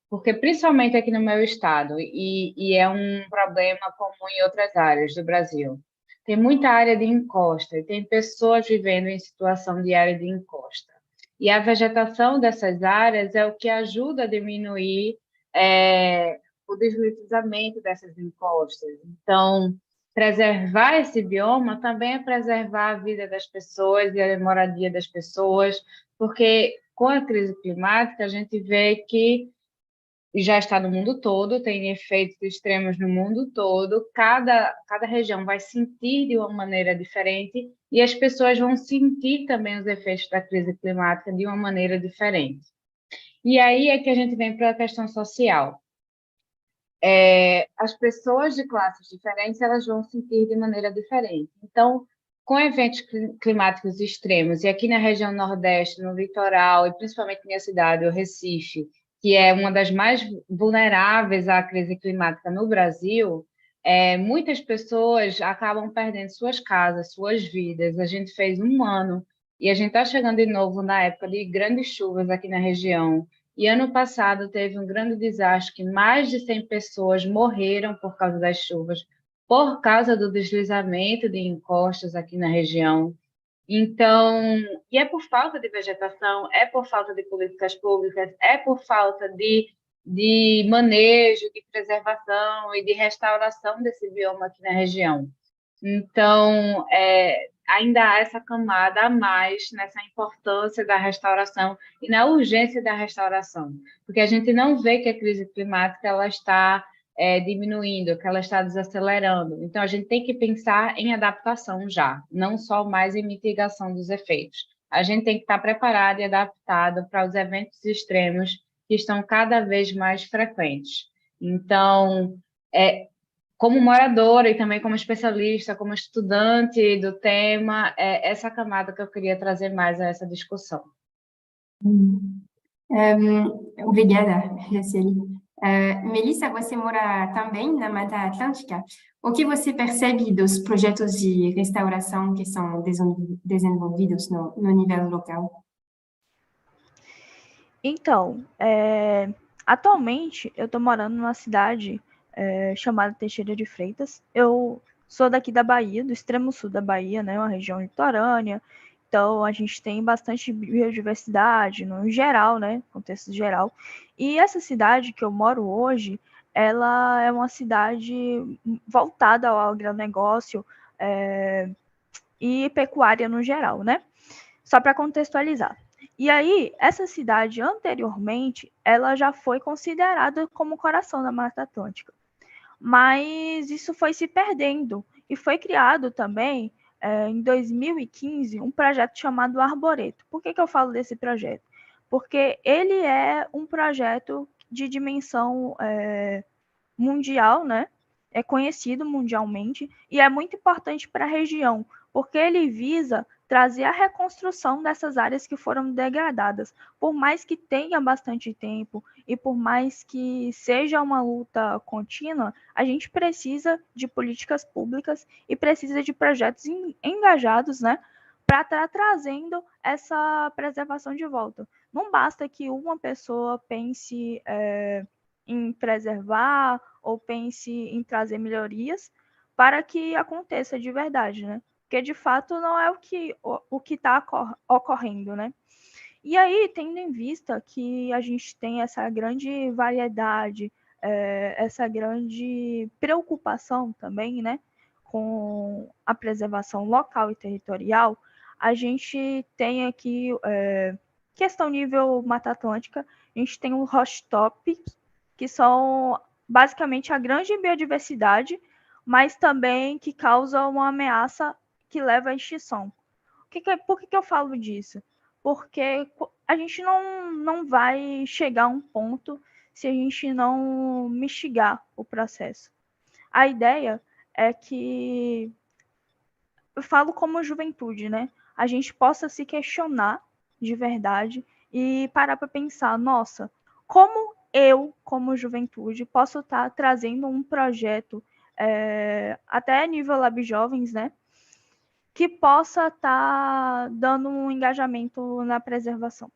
Porque, principalmente aqui no meu estado, e é um problema comum em outras áreas do Brasil, tem muita área de encosta e tem pessoas vivendo em situação de área de encosta. E a vegetação dessas áreas é o que ajuda a diminuir o deslizamento dessas encostas. Então, preservar esse bioma também é preservar a vida das pessoas e a moradia das pessoas, porque com a crise climática a gente vê que já está no mundo todo, tem efeitos extremos no mundo todo, cada região vai sentir de uma maneira diferente e as pessoas vão sentir também os efeitos da crise climática de uma maneira diferente. E aí é que a gente vem para a questão social. As pessoas de classes diferentes, elas vão sentir de maneira diferente. Então, com eventos climáticos extremos, e aqui na região Nordeste, no litoral, e principalmente minha cidade, o Recife, que é uma das mais vulneráveis à crise climática no Brasil, muitas pessoas acabam perdendo suas casas, suas vidas. A gente fez um ano, e a gente está chegando de novo na época de grandes chuvas aqui na região. E ano passado teve um grande desastre, que mais de 100 pessoas morreram por causa das chuvas, por causa do deslizamento de encostas aqui na região. Então, e é por falta de vegetação, é por falta de políticas públicas, é por falta de manejo, de preservação e de restauração desse bioma aqui na região. Então, ainda há essa camada a mais nessa importância da restauração e na urgência da restauração, porque a gente não vê que a crise climática ela está diminuindo, que ela está desacelerando. Então, a gente tem que pensar em adaptação já, não só mais em mitigação dos efeitos. A gente tem que estar preparado e adaptado para os eventos extremos que estão cada vez mais frequentes. Então, como moradora e também como especialista, como estudante do tema, essa camada que eu queria trazer mais a essa discussão. Obrigada, Graciele. Melissa, você mora também na Mata Atlântica. O que você percebe dos projetos de restauração que são desenvolvidos no nível local? Então, atualmente eu estou morando numa cidade chamada Teixeira de Freitas. Eu sou daqui da Bahia, do extremo sul da Bahia, né, uma região litorânea. Então, a gente tem bastante biodiversidade, no geral, né, contexto geral. E essa cidade que eu moro hoje, ela é uma cidade voltada ao agronegócio e pecuária no geral, né? Só para contextualizar. E aí, essa cidade, anteriormente, ela já foi considerada como o coração da Mata Atlântica. Mas isso foi se perdendo. E foi criado também, em 2015, um projeto chamado Arboreto. Por que eu falo desse projeto? Porque ele é um projeto de dimensão mundial, né? É conhecido mundialmente e é muito importante para a região, porque ele visa trazer a reconstrução dessas áreas que foram degradadas. Por mais que tenha bastante tempo e por mais que seja uma luta contínua, a gente precisa de políticas públicas e precisa de projetos engajados, né, para estar trazendo essa preservação de volta. Não basta que uma pessoa pense em preservar ou pense em trazer melhorias para que aconteça de verdade, né? Porque de fato não é o que está ocorrendo, né? E aí, tendo em vista que a gente tem essa grande variedade, essa grande preocupação também, né, com a preservação local e territorial, a gente tem aqui questão nível Mata Atlântica, a gente tem os Rostops, que são basicamente a grande biodiversidade, mas também que causam uma ameaça que leva à extinção. Por que eu falo disso? Porque a gente não vai chegar a um ponto se a gente não mitigar o processo. A ideia é que, eu falo como juventude, né? A gente possa se questionar de verdade e parar para pensar, nossa, como eu, como juventude, posso estar trazendo um projeto até nível Lab Jovens, né? Que possa estar dando um engajamento na preservação.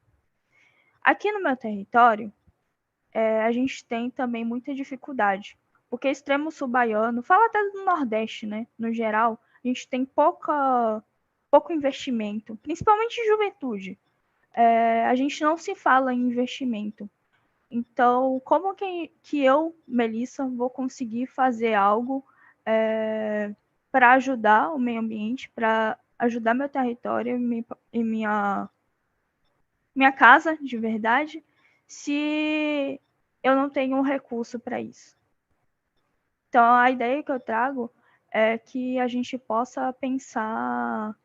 Aqui no meu território, a gente tem também muita dificuldade, porque extremo sul baiano, fala até do Nordeste, né? No geral, a gente tem pouco investimento, principalmente em juventude. A gente não se fala em investimento. Então, como que eu, Melissa, vou conseguir fazer algo para ajudar o meio ambiente, para ajudar meu território e minha casa, de verdade, se eu não tenho um recurso para isso? Então, a ideia que eu trago é que a gente possa pensar,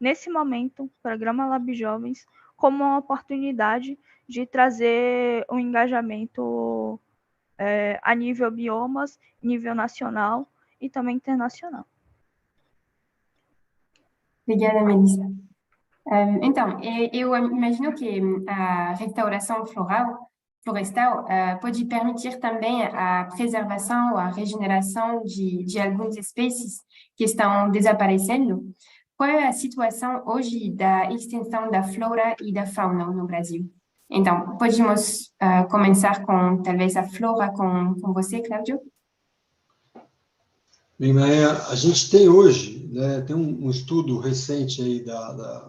nesse momento, o programa Lab Jovens como uma oportunidade de trazer um engajamento a nível biomas, nível nacional e também internacional. Obrigada, Melissa. Então, eu imagino que a restauração florestal pode permitir também a preservação, a regeneração de algumas espécies que estão desaparecendo. Qual é a situação hoje da extinção da flora e da fauna no Brasil? Então, podemos começar com, talvez, a flora com você, Cláudio? Bem, a gente tem hoje, né, tem um estudo recente aí,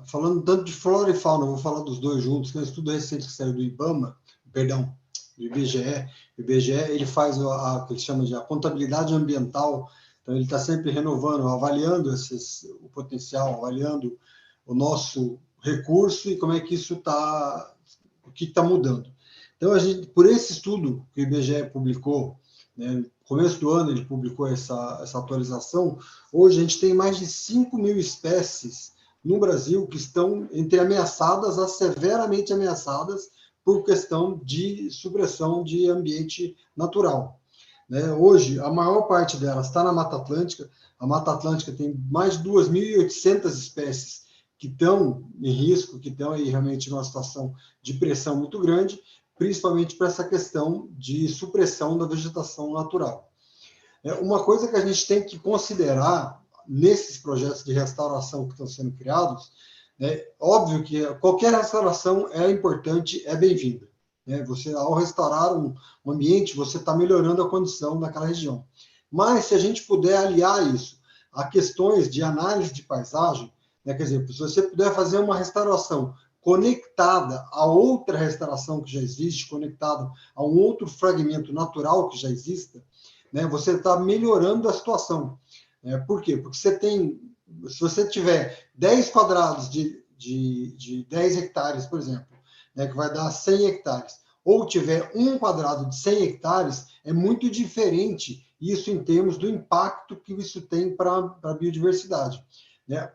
falando tanto de flora e fauna, vou falar dos dois juntos, que é um estudo recente que saiu do IBAMA, perdão, do IBGE. O IBGE, ele faz o que ele chama de a contabilidade ambiental, então ele está sempre renovando, avaliando o potencial, avaliando o nosso recurso e como é que isso está, o que está mudando. Então, por esse estudo que o IBGE publicou, né, começo do ano ele publicou essa atualização, hoje a gente tem mais de 5 mil espécies no Brasil que estão entre ameaçadas a severamente ameaçadas por questão de supressão de ambiente natural. Né? Hoje, a maior parte delas está na Mata Atlântica. A Mata Atlântica tem mais de 2.800 espécies que estão em risco, que estão aí realmente numa situação de pressão muito grande, principalmente para essa questão de supressão da vegetação natural. Uma coisa que a gente tem que considerar nesses projetos de restauração que estão sendo criados, óbvio que qualquer restauração é importante, é bem-vinda. Você, ao restaurar um ambiente, você está melhorando a condição daquela região. Mas, se a gente puder aliar isso a questões de análise de paisagem, quer dizer, se você puder fazer uma restauração conectada a outra restauração que já existe, conectada a um outro fragmento natural que já exista, você está melhorando a situação. Por quê? Porque se você tiver 10 quadrados de 10 hectares, por exemplo, que vai dar 100 hectares, ou tiver 1 quadrado de 100 hectares, é muito diferente isso em termos do impacto que isso tem para a biodiversidade.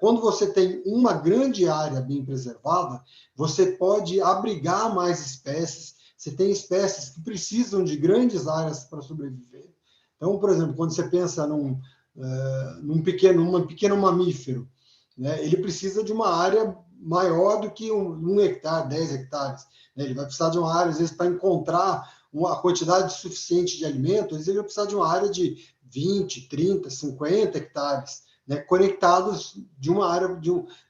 Quando você tem uma grande área bem preservada, você pode abrigar mais espécies, você tem espécies que precisam de grandes áreas para sobreviver. Então, por exemplo, quando você pensa num pequeno mamífero, ele precisa de uma área maior do que 1 hectare, 10 hectares. Ele vai precisar de uma área, às vezes, para encontrar uma quantidade suficiente de alimento, às vezes ele vai precisar de uma área de 20, 30, 50 hectares, conectados de uma área,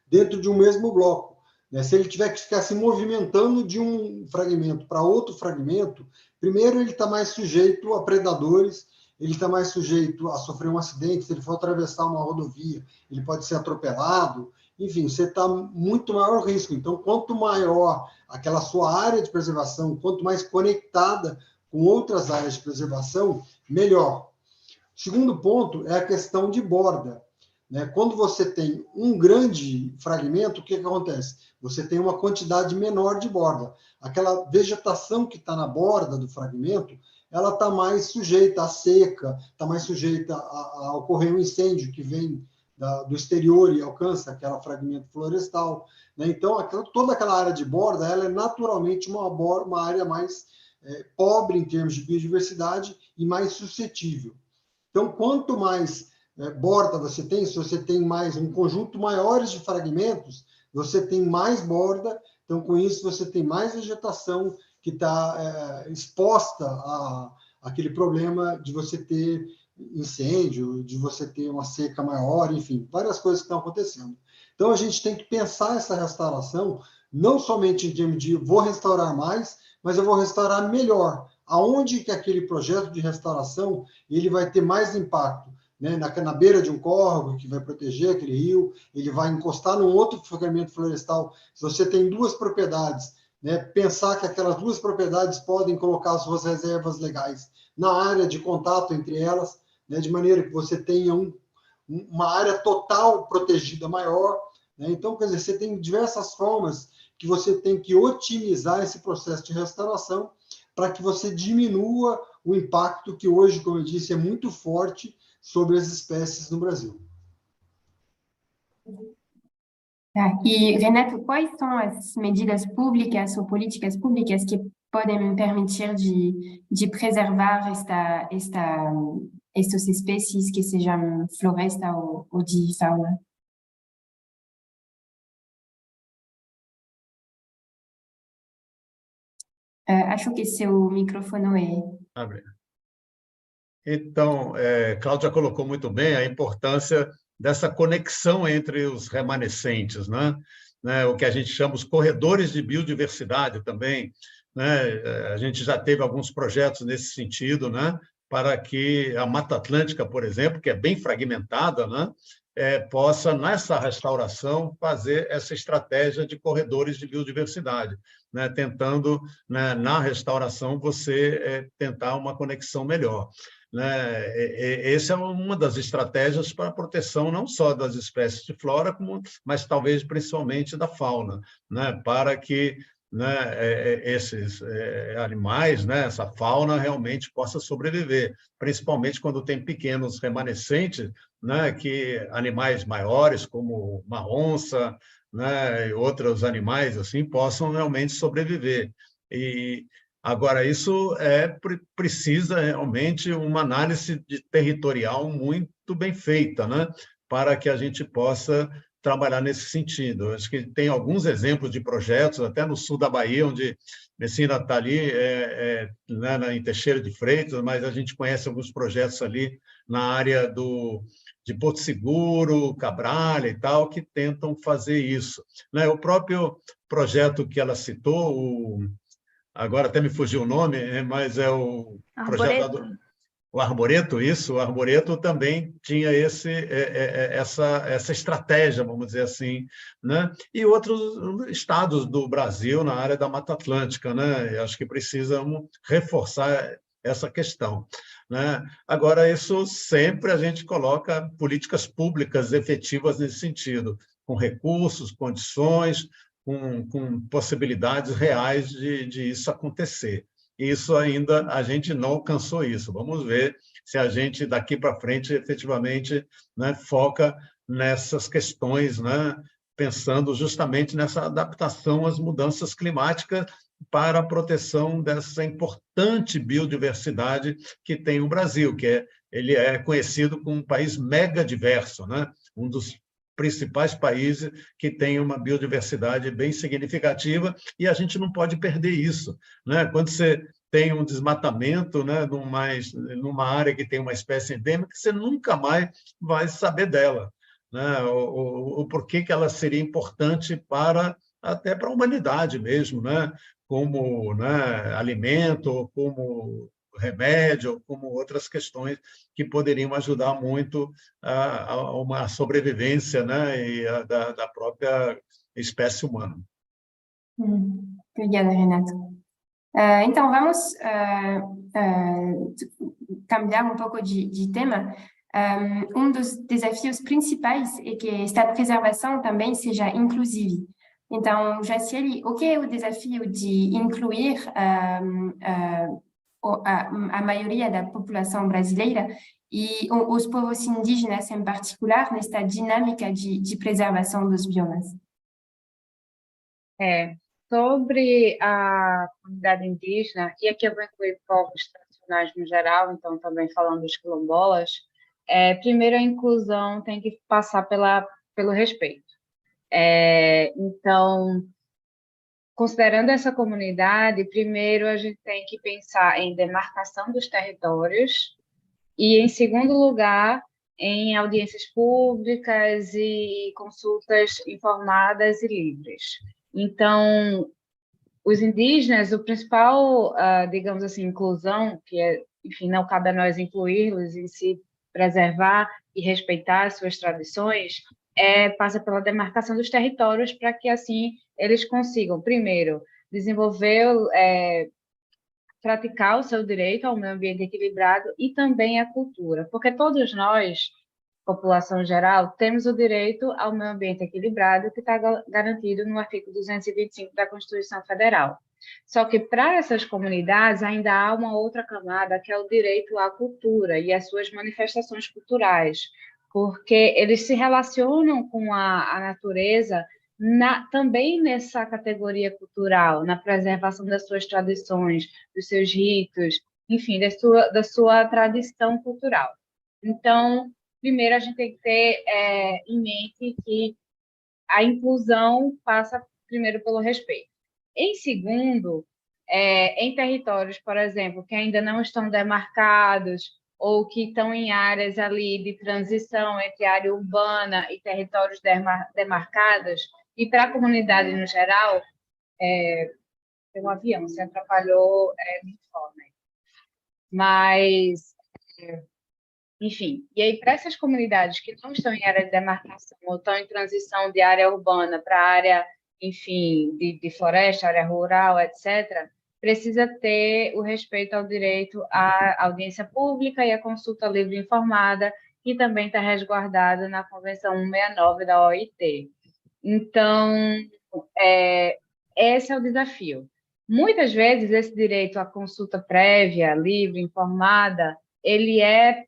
dentro de um mesmo bloco. Se ele tiver que ficar se movimentando de um fragmento para outro fragmento, primeiro ele está mais sujeito a predadores, ele está mais sujeito a sofrer um acidente, se ele for atravessar uma rodovia, ele pode ser atropelado, enfim, você está muito maior risco. Então, quanto maior aquela sua área de preservação, quanto mais conectada com outras áreas de preservação, melhor. O segundo ponto é a questão de borda. né? Quando você tem um grande fragmento, o que acontece? Você tem uma quantidade menor de borda. Aquela vegetação que está na borda do fragmento, ela está mais sujeita à seca, está mais sujeita a ocorrer um incêndio que vem do exterior e alcança aquele fragmento florestal, né? Então, toda aquela área de borda, ela é naturalmente uma área mais pobre em termos de biodiversidade e mais suscetível. Então, quanto mais borda você tem, se você tem mais um conjunto maiores de fragmentos, você tem mais borda, então com isso você tem mais vegetação que está exposta àquele problema de você ter incêndio, de você ter uma seca maior, enfim, várias coisas que estão acontecendo. Então a gente tem que pensar essa restauração não somente em termos de vou restaurar mais, mas eu vou restaurar melhor. Aonde que aquele projeto de restauração ele vai ter mais impacto? Né? Na beira de um córrego, que vai proteger aquele rio, ele vai encostar num outro fragmento florestal. Se você tem duas propriedades, né? Pensar que aquelas duas propriedades podem colocar suas reservas legais na área de contato entre elas, né? De maneira que você tenha uma área total protegida maior. Né? Então, quer dizer, você tem diversas formas que você tem que otimizar esse processo de restauração para que você diminua o impacto que hoje, como eu disse, é muito forte sobre as espécies no Brasil. Tá. E, Renato, quais são as medidas públicas ou políticas públicas que podem permitir de preservar estas espécies que sejam floresta ou de fauna? Acho que seu microfone é... Abre. Então, Cláudia colocou muito bem a importância dessa conexão entre os remanescentes, né? O que a gente chama os corredores de biodiversidade também, né? A gente já teve alguns projetos nesse sentido, né? Para que a Mata Atlântica, por exemplo, que é bem fragmentada, né? Possa, nessa restauração, fazer essa estratégia de corredores de biodiversidade, né? Tentando, né, na restauração, você tentar uma conexão melhor. Né? Essa é uma das estratégias para a proteção não só das espécies de flora, mas talvez principalmente da fauna, né? Para que, né, esses animais, né, essa fauna realmente possa sobreviver, principalmente quando tem pequenos remanescentes, né, que animais maiores, como uma onça, né, e outros animais assim, possam realmente sobreviver. Agora, isso precisa realmente uma análise territorial muito bem feita, né? Para que a gente possa trabalhar nesse sentido. Acho que tem alguns exemplos de projetos, até no sul da Bahia, onde Messina está ali, né, em Teixeira de Freitas, mas a gente conhece alguns projetos ali na área de Porto Seguro, Cabralha e tal, que tentam fazer isso. Né? O próprio projeto que ela citou, agora até me fugiu o nome, mas é o Arboreto. projeto o Arboreto, isso, o Arboreto também tinha essa estratégia, vamos dizer assim, né? E outros estados do Brasil na área da Mata Atlântica, né? Eu acho que precisam reforçar essa questão, né? Agora, isso sempre a gente coloca políticas públicas efetivas nesse sentido, com recursos, condições, com possibilidades reais de isso acontecer. Isso ainda, a gente não alcançou isso. Vamos ver se a gente, daqui para frente, efetivamente, né, foca nessas questões, né, pensando justamente nessa adaptação às mudanças climáticas para a proteção dessa importante biodiversidade que tem o Brasil, ele é conhecido como um país mega diverso, né? Um dos principais países que tem uma biodiversidade bem significativa, e a gente não pode perder isso, né? Quando você tem um desmatamento, né, numa área que tem uma espécie endêmica, você nunca mais vai saber dela, né? O porquê que ela seria importante até para a humanidade mesmo, né? Como, né, alimento, como remédio, como outras questões que poderiam ajudar muito a uma sobrevivência, né, da própria espécie humana. Obrigada, Renato. Então, vamos cambiar um pouco de tema. dos desafios principais é que esta preservação também seja inclusiva. Então, Jaciele, o que é o desafio de incluir a maioria da população brasileira e os povos indígenas em particular nesta dinâmica de preservação dos biomas? Sobre a comunidade indígena, e aqui eu vou incluir povos tradicionais no geral, então também falando dos quilombolas, primeiro a inclusão tem que passar pelo respeito. Então, considerando essa comunidade, primeiro a gente tem que pensar em demarcação dos territórios e, em segundo lugar, em audiências públicas e consultas informadas e livres. Então, os indígenas, o principal, digamos assim, inclusão, que enfim, não cabe a nós incluí-los em si, preservar e respeitar as suas tradições, passa pela demarcação dos territórios para que, assim, eles consigam, primeiro, desenvolver, praticar o seu direito ao meio ambiente equilibrado e também a cultura, porque todos nós, população geral, temos o direito ao meio ambiente equilibrado que está garantido no artigo 225 da Constituição Federal. Só que para essas comunidades ainda há uma outra camada, que é o direito à cultura e às suas manifestações culturais, porque eles se relacionam com a natureza também nessa categoria cultural, na preservação das suas tradições, dos seus ritos, enfim, da sua tradição cultural. Então, primeiro, a gente tem que ter em mente que a inclusão passa primeiro pelo respeito. Em segundo, em territórios, por exemplo, que ainda não estão demarcados ou que estão em áreas ali de transição entre área urbana e territórios demarcados, e para a comunidade no geral, tem um avião, se atrapalhou, me informe. Mas... enfim, e aí para essas comunidades que não estão em área de demarcação ou estão em transição de área urbana para área, enfim, de floresta, área rural, etc., precisa ter o respeito ao direito à audiência pública e à consulta livre e informada, que também está resguardada na Convenção 169 da OIT. Então, esse é o desafio. Muitas vezes, esse direito à consulta prévia, livre, informada, ele é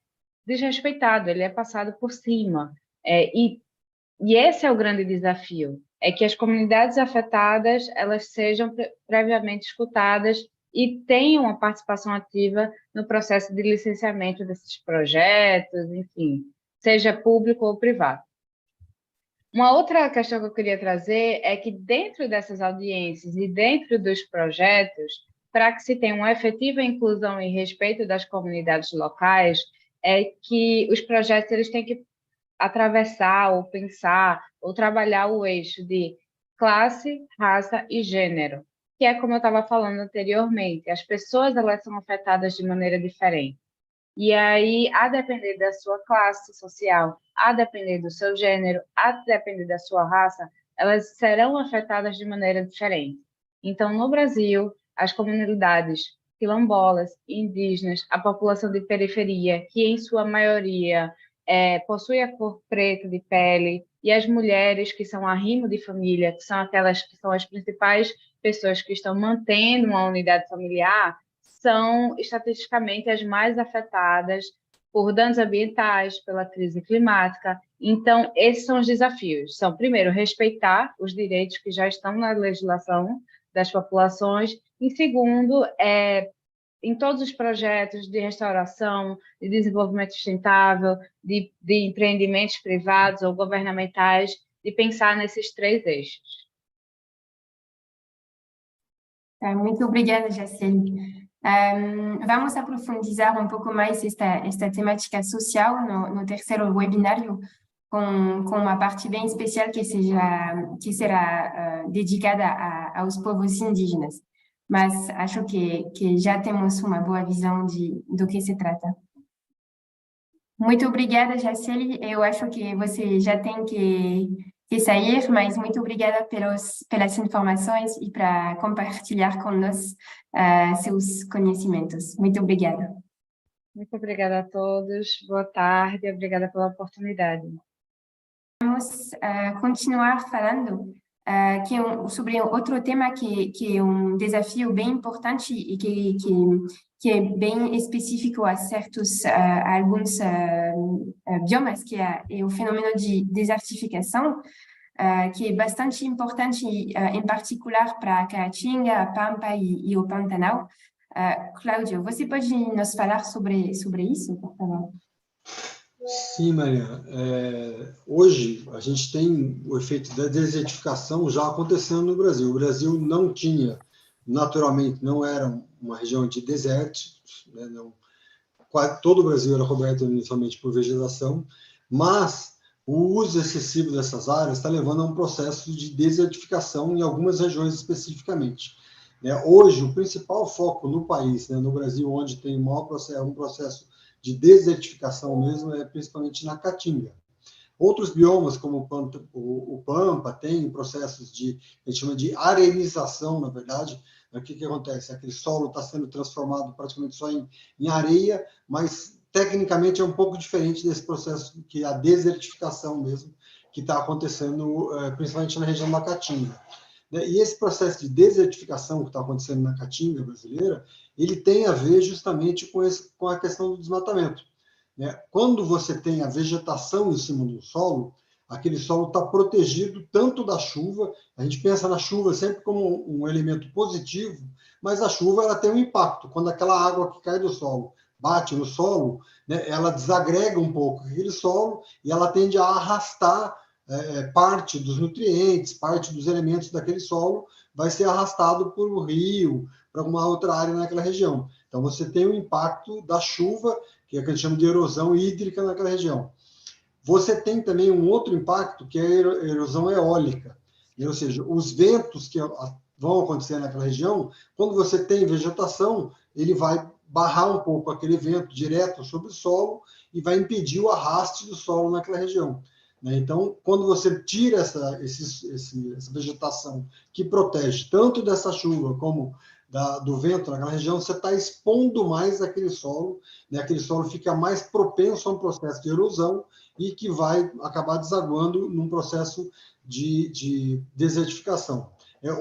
desrespeitado, ele é passado por cima. E esse é o grande desafio, é que as comunidades afetadas elas sejam previamente escutadas e tenham uma participação ativa no processo de licenciamento desses projetos, enfim, seja público ou privado. Uma outra questão que eu queria trazer é que dentro dessas audiências e dentro dos projetos, para que se tenha uma efetiva inclusão e respeito das comunidades locais, é que os projetos eles têm que atravessar ou pensar ou trabalhar o eixo de classe, raça e gênero, que é como eu estava falando anteriormente, as pessoas elas são afetadas de maneira diferente. E aí, a depender da sua classe social, a depender do seu gênero, a depender da sua raça, elas serão afetadas de maneira diferente. Então, no Brasil, as comunidades quilombolas, indígenas, a população de periferia, que em sua maioria possui a cor preta de pele, e as mulheres que são arrimo de família, que são aquelas que são as principais pessoas que estão mantendo uma unidade familiar, são estatisticamente as mais afetadas por danos ambientais, pela crise climática. Então, esses são os desafios. São, primeiro, respeitar os direitos que já estão na legislação das populações, e segundo, em todos os projetos de restauração, de desenvolvimento sustentável, de empreendimentos privados ou governamentais, de pensar nesses 3 eixos. Muito obrigada, Jaciele. Vamos aprofundizar um pouco mais esta temática social no terceiro webinário, com uma parte bem especial que será dedicada aos povos indígenas. Mas acho que já temos uma boa visão do que se trata. Muito obrigada, Jaciele. Eu acho que você já tem que sair, mas muito obrigada pelas informações e para compartilhar conosco seus conhecimentos. Muito obrigada. Muito obrigada a todos. Boa tarde. Obrigada pela oportunidade. Vamos continuar falando sobre outro tema que é um desafio bem importante e que é bem específico a alguns biomas, que é o fenômeno de desertificação, que é bastante importante, em particular para a Caatinga, a Pampa e o Pantanal. Cláudio, você pode nos falar sobre isso, por favor? Sim, Maria. Hoje, a gente tem o efeito da desertificação já acontecendo no Brasil. O Brasil não tinha, naturalmente, não era uma região de desertos, né? Não, todo o Brasil era coberto inicialmente por vegetação, mas o uso excessivo dessas áreas está levando a um processo de desertificação em algumas regiões especificamente. Hoje, o principal foco no país, né, no Brasil, onde tem um processo de desertificação mesmo, é principalmente na Caatinga. Outros biomas, como o Pampa, tem processos a gente chama de arenização, na verdade. O que acontece? Aquele solo está sendo transformado praticamente só em areia, mas tecnicamente é um pouco diferente desse processo que é a desertificação mesmo, que está acontecendo principalmente na região da Caatinga. E esse processo de desertificação que está acontecendo na Caatinga brasileira, ele tem a ver justamente com a questão do desmatamento. Quando você tem a vegetação em cima do solo, aquele solo está protegido tanto da chuva, a gente pensa na chuva sempre como um elemento positivo, mas a chuva ela tem um impacto. Quando aquela água que cai do solo bate no solo, né, ela desagrega um pouco aquele solo e ela tende a arrastar parte dos nutrientes, parte dos elementos daquele solo vai ser arrastado por um rio, para alguma outra área naquela região. Então, você tem o impacto da chuva, que é o que a gente chama de erosão hídrica naquela região. Você tem também um outro impacto, que é a erosão eólica. Ou seja, os ventos que vão acontecer naquela região, quando você tem vegetação, ele vai barrar um pouco aquele vento direto sobre o solo e vai impedir o arraste do solo naquela região. Então, quando você tira essa vegetação que protege tanto dessa chuva como do vento naquela região, você está expondo mais aquele solo, né? Aquele solo fica mais propenso a um processo de erosão e que vai acabar desaguando num processo de desertificação,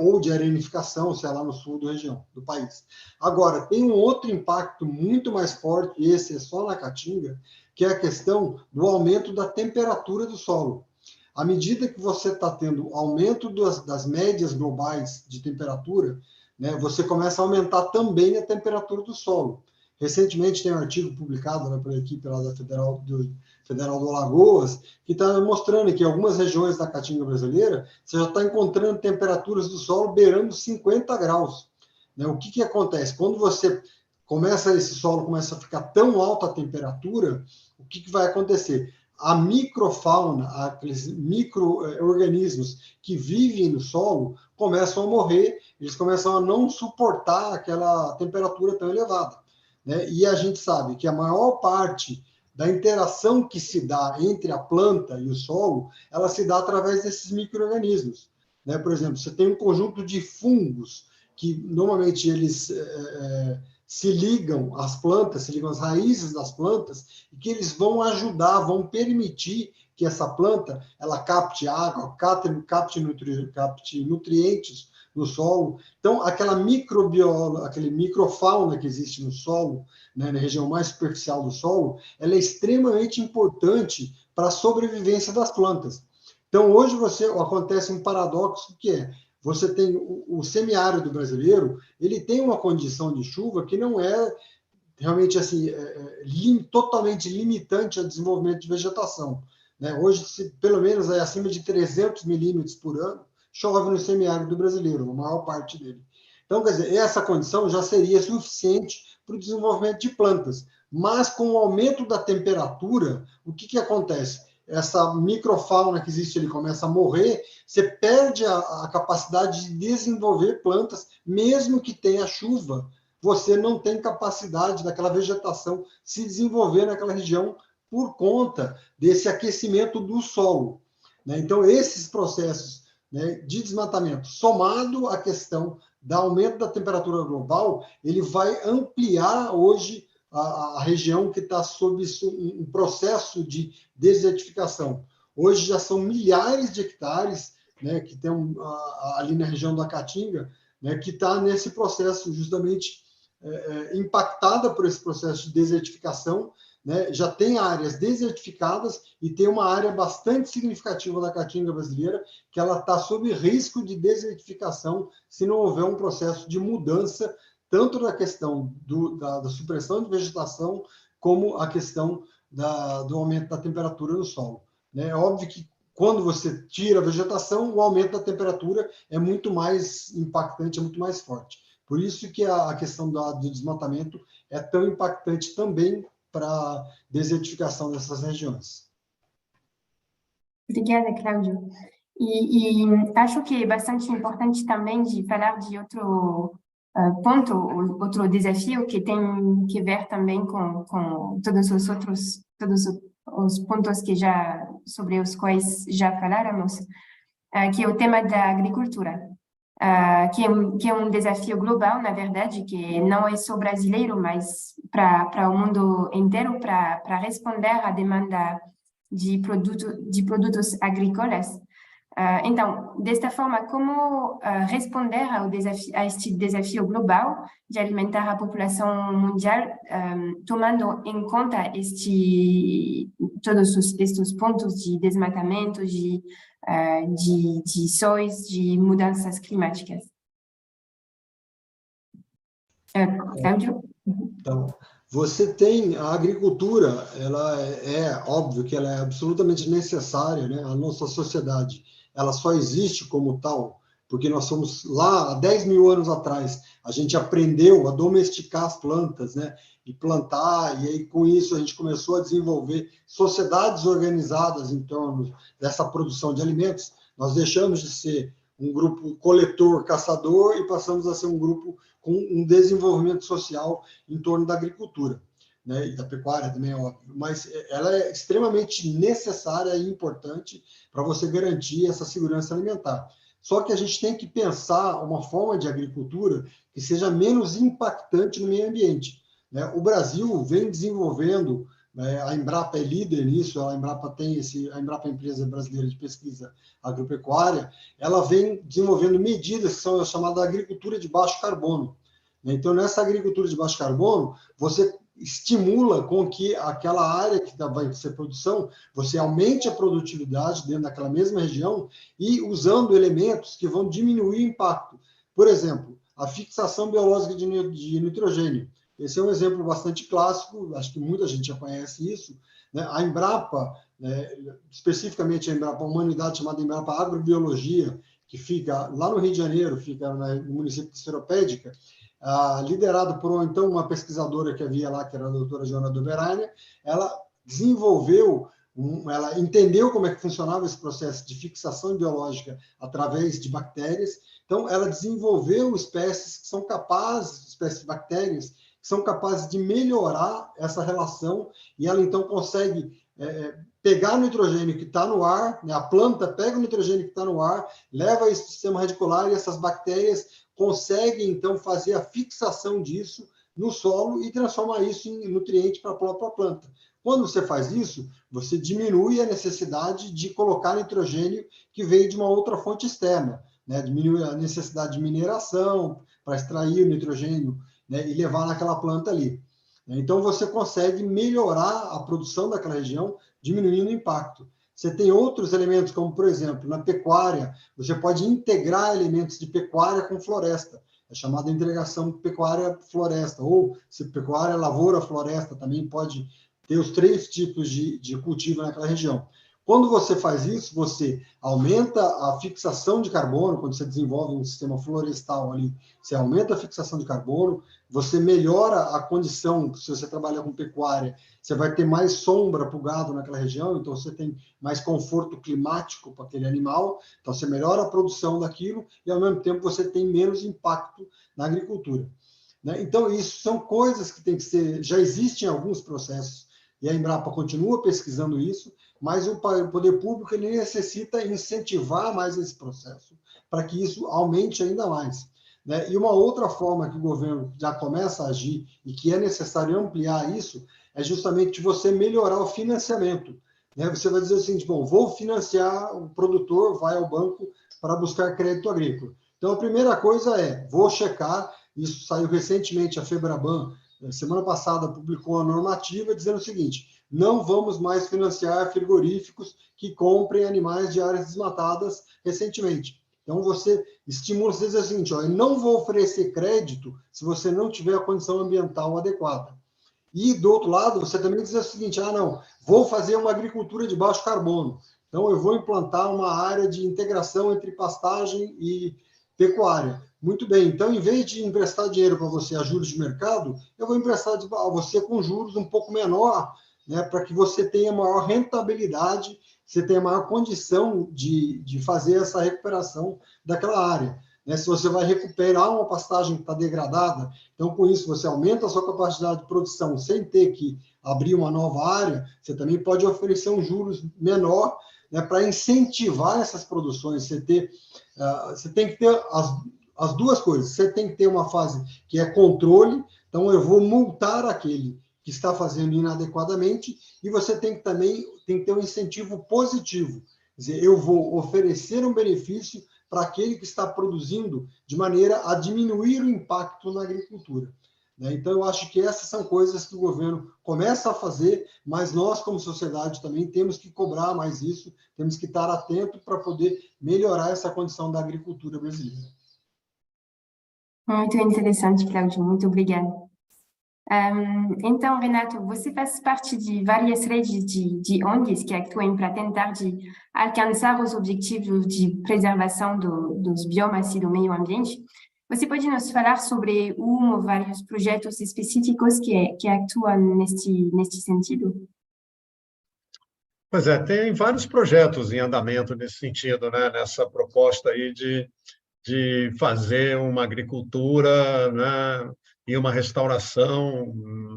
ou de arenificação, se é lá no sul da região do país. Agora, tem um outro impacto muito mais forte, e esse é só na Caatinga, que é a questão do aumento da temperatura do solo. À medida que você está tendo aumento das médias globais de temperatura, né, você começa a aumentar também a temperatura do solo. Recentemente tem um artigo publicado, né, pela equipe lá da Federal do Alagoas, que está mostrando que em algumas regiões da Caatinga brasileira, você já está encontrando temperaturas do solo beirando 50 graus. Né? O que acontece? Quando esse solo começa a ficar tão alta a temperatura, o que vai acontecer? A microfauna, aqueles micro-organismos que vivem no solo, começam a morrer, eles começam a não suportar aquela temperatura tão elevada. Né? E a gente sabe que a maior parte da interação que se dá entre a planta e o solo, ela se dá através desses micro-organismos. Né? Por exemplo, você tem um conjunto de fungos que normalmente eles se ligam às plantas, se ligam às raízes das plantas, e que eles vão ajudar, vão permitir que essa planta ela capte água, capte nutrientes no solo. Então, aquele microfauna que existe no solo, né, na região mais superficial do solo, ela é extremamente importante para a sobrevivência das plantas. Então, hoje acontece um paradoxo que é, você tem o semiárido brasileiro, ele tem uma condição de chuva que não é realmente assim, totalmente limitante ao desenvolvimento de vegetação. Né? Hoje, pelo menos acima de 300 milímetros por ano, chove no semiárido brasileiro, a maior parte dele. Então, quer dizer, essa condição já seria suficiente para o desenvolvimento de plantas. Mas, com o aumento da temperatura, o que acontece? Essa microfauna que existe, ele começa a morrer, você perde a capacidade de desenvolver plantas, mesmo que tenha chuva, você não tem capacidade daquela vegetação se desenvolver naquela região por conta desse aquecimento do solo. Né? Então, esses processos, né, de desmatamento, somado à questão do aumento da temperatura global, ele vai ampliar hoje a região que está sob um processo de desertificação. Hoje já são milhares de hectares, né, que tem ali na região da Caatinga, né, que está nesse processo justamente impactada por esse processo de desertificação, né? Já tem áreas desertificadas e tem uma área bastante significativa da Caatinga brasileira que ela está sob risco de desertificação se não houver um processo de mudança, tanto da questão da supressão de vegetação, como a questão do aumento da temperatura no solo. É óbvio que quando você tira a vegetação, o aumento da temperatura é muito mais impactante, é muito mais forte. Por isso que a questão do desmatamento é tão impactante também para a desertificação dessas regiões. Obrigada, Cláudio. E acho que é bastante importante também de falar de outro ponto, outro desafio que tem que ver também com todos os pontos que sobre os quais já faláramos, que é o tema da agricultura. Que é um desafio global, na verdade, que não é só brasileiro, mas para o mundo inteiro, para responder à demanda de produtos agrícolas. Então, desta forma, como responder a este desafio global de alimentar a população mundial, tomando em conta todos estes pontos de desmatamento, de sóis, de mudanças climáticas. Cláudio? Então, você tem a agricultura, ela óbvio que ela é absolutamente necessária, né? A nossa sociedade, ela só existe como tal, porque nós somos lá há 10 mil anos atrás, a gente aprendeu a domesticar as plantas, né? E plantar, e aí com isso a gente começou a desenvolver sociedades organizadas em torno dessa produção de alimentos. Nós deixamos de ser um grupo coletor, caçador, e passamos a ser um grupo com um desenvolvimento social em torno da agricultura, né? E da pecuária também, é óbvio. Mas ela é extremamente necessária e importante para você garantir essa segurança alimentar. Só que a gente tem que pensar uma forma de agricultura que seja menos impactante no meio ambiente, né? O Brasil vem desenvolvendo, a Embrapa é líder nisso, a Embrapa a Embrapa é a empresa brasileira de pesquisa agropecuária, ela vem desenvolvendo medidas que são chamadas agricultura de baixo carbono. Então, nessa agricultura de baixo carbono, você estimula com que aquela área que vai ser produção, você aumente a produtividade dentro daquela mesma região e usando elementos que vão diminuir o impacto. Por exemplo, a fixação biológica de nitrogênio. Esse é um exemplo bastante clássico, acho que muita gente já conhece isso, né? A Embrapa, especificamente a Embrapa, uma unidade chamada Embrapa Agrobiologia, que fica lá no Rio de Janeiro, fica no município de Seropédica, liderado por então uma pesquisadora que havia lá, que era a doutora Joana Doberania. Ela desenvolveu, ela entendeu como é que funcionava esse processo de fixação biológica através de bactérias. Então, ela desenvolveu espécies que são capazes, espécies de bactérias, que são capazes de melhorar essa relação, e ela então consegue pegar o nitrogênio que está no ar, né? A planta pega o nitrogênio que está no ar, leva isso para o sistema radicular, e essas bactérias conseguem então fazer a fixação disso no solo e transformar isso em nutriente para a própria planta. Quando você faz isso, você diminui a necessidade de colocar nitrogênio que veio de uma outra fonte externa, né? Diminui a necessidade de mineração para extrair o nitrogênio, né, e levar naquela planta ali. Então, você consegue melhorar a produção daquela região, diminuindo o impacto. Você tem outros elementos, como, por exemplo, na pecuária, você pode integrar elementos de pecuária com floresta. É chamada integração pecuária-floresta, ou se pecuária, lavoura, floresta, também pode ter os 3 tipos de cultivo naquela região. Quando você faz isso, você aumenta a fixação de carbono, quando você desenvolve um sistema florestal ali, você aumenta a fixação de carbono, você melhora a condição, se você trabalha com pecuária, você vai ter mais sombra para o gado naquela região, então você tem mais conforto climático para aquele animal, então você melhora a produção daquilo e, ao mesmo tempo, você tem menos impacto na agricultura, né? Então, isso são coisas que tem que ser, já existem alguns processos, e a Embrapa continua pesquisando isso, mas o poder público ele necessita incentivar mais esse processo, para que isso aumente ainda mais. né? E uma outra forma que o governo já começa a agir e que é necessário ampliar isso é justamente você melhorar o financiamento, né? Você vai dizer o seguinte, bom, vou financiar, o produtor vai ao banco para buscar crédito agrícola. Então, a primeira coisa é, vou checar, isso saiu recentemente, a Febraban, semana passada, publicou uma normativa dizendo o seguinte, não vamos mais financiar frigoríficos que comprem animais de áreas desmatadas recentemente. Então, você estimula, você diz o seguinte, ó, eu não vou oferecer crédito se você não tiver a condição ambiental adequada. E, do outro lado, você também diz o seguinte, não, vou fazer uma agricultura de baixo carbono. Então, eu vou implantar uma área de integração entre pastagem e pecuária. Muito bem, então, em vez de emprestar dinheiro para você a juros de mercado, eu vou emprestar a você com juros um pouco menor, né, para que você tenha maior rentabilidade, você tenha maior condição de fazer essa recuperação daquela área. Né? Se você vai recuperar uma pastagem que está degradada, então, com isso, você aumenta a sua capacidade de produção sem ter que abrir uma nova área, você também pode oferecer um juros menor, né, para incentivar essas produções. Você tem que ter as duas coisas. Você tem que ter uma fase que é controle, então eu vou multar aquele que está fazendo inadequadamente, e você tem que ter um incentivo positivo. Quer dizer, eu vou oferecer um benefício para aquele que está produzindo de maneira a diminuir o impacto na agricultura. Então, eu acho que essas são coisas que o governo começa a fazer, mas nós, como sociedade, também temos que cobrar mais isso, temos que estar atento para poder melhorar essa condição da agricultura brasileira. Muito interessante, Cláudio, muito obrigada. Então, Renato, você faz parte de várias redes de ONGs que atuam para tentar alcançar os objetivos de preservação dos biomas e do meio ambiente. Você pode nos falar sobre um ou vários projetos específicos que atuam neste sentido? Pois é, tem vários projetos em andamento nesse sentido, né? Nessa proposta aí de fazer uma agricultura, né, e uma restauração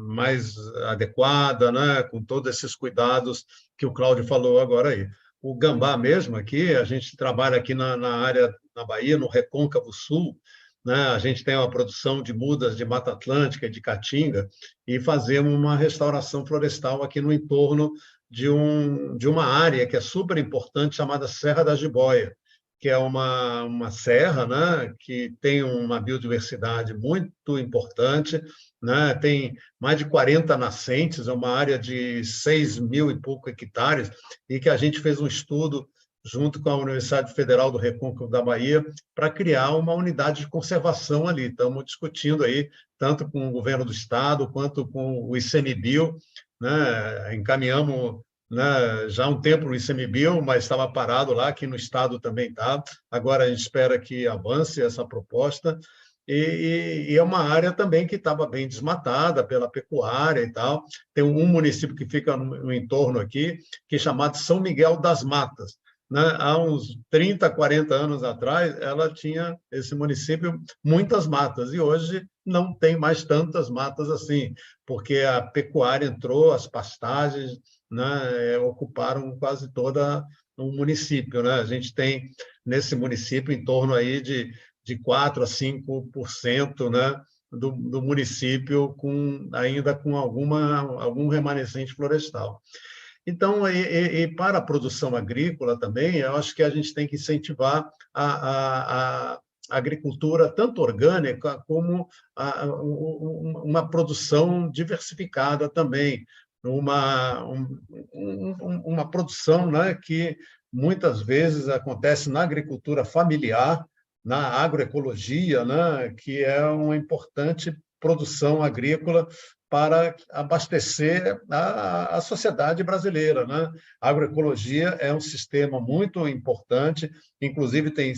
mais adequada, né, com todos esses cuidados que o Cláudio falou agora aí. O gambá mesmo aqui, a gente trabalha aqui na área, na Bahia, no Recôncavo Sul, né, a gente tem uma produção de mudas de Mata Atlântica e de Caatinga e fazemos uma restauração florestal aqui no entorno de uma área que é super importante, chamada Serra da Jiboia, que é uma serra, né, que tem uma biodiversidade muito importante, né, tem mais de 40 nascentes, é uma área de 6.000 e pouco hectares, e que a gente fez um estudo junto com a Universidade Federal do Recôncavo da Bahia para criar uma unidade de conservação ali. Estamos discutindo aí, tanto com o governo do estado quanto com o ICMBio, né, encaminhamos, né, já há um tempo no ICMBio, mas estava parado lá, aqui no estado também está. Agora a gente espera que avance essa proposta. E é uma área também que estava bem desmatada pela pecuária e tal. Tem um município que fica no entorno aqui, que é chamado São Miguel das Matas. Né? Há uns 30, 40 anos atrás, ela tinha, esse município, muitas matas, e hoje não tem mais tantas matas assim, porque a pecuária entrou, as pastagens, né, ocuparam quase toda o município. Né? A gente tem, nesse município, em torno aí de 4% a 5%, né, do município ainda com algum remanescente florestal. Então, para a produção agrícola também, eu acho que a gente tem que incentivar a agricultura tanto orgânica como uma produção diversificada também, uma produção, né, que muitas vezes acontece na agricultura familiar, na agroecologia, né, que é uma importante produção agrícola para abastecer a sociedade brasileira. Né? A agroecologia é um sistema muito importante, inclusive tem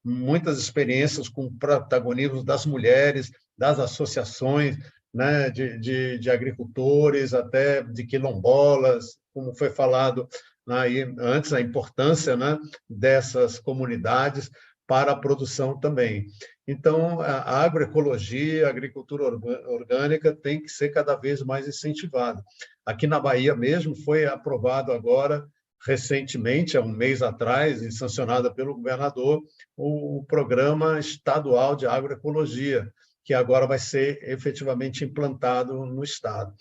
muitas experiências com protagonismo das mulheres, das associações, né, de agricultores, até de quilombolas, como foi falado aí antes, a importância, né, dessas comunidades para a produção também. Então, a agroecologia, a agricultura orgânica tem que ser cada vez mais incentivada. Aqui na Bahia mesmo foi aprovado agora, recentemente, há um mês atrás, e sancionada pelo governador, o Programa Estadual de Agroecologia, que agora vai ser efetivamente implantado no Estado.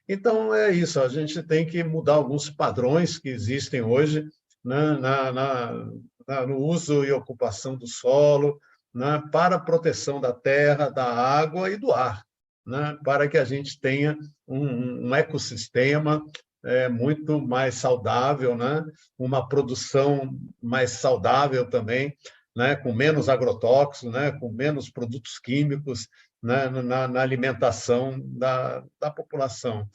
Então, é isso, a gente tem que mudar alguns padrões que existem hoje, né, no uso e ocupação do solo, né, para a proteção da terra, da água e do ar, né, para que a gente tenha um ecossistema muito mais saudável, né, uma produção mais saudável também, né, com menos agrotóxicos, né, com menos produtos químicos, né, na alimentação da população.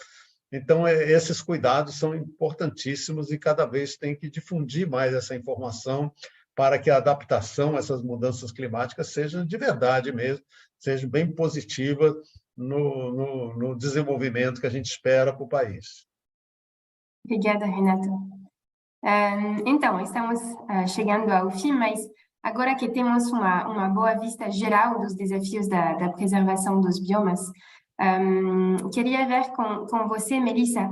Então, esses cuidados são importantíssimos e cada vez tem que difundir mais essa informação para que a adaptação a essas mudanças climáticas seja de verdade mesmo, seja bem positiva no desenvolvimento que a gente espera para o país. Obrigada, Renato. Então, estamos chegando ao fim, mas agora que temos uma boa vista geral dos desafios da preservação dos biomas, queria ver com você, Melissa,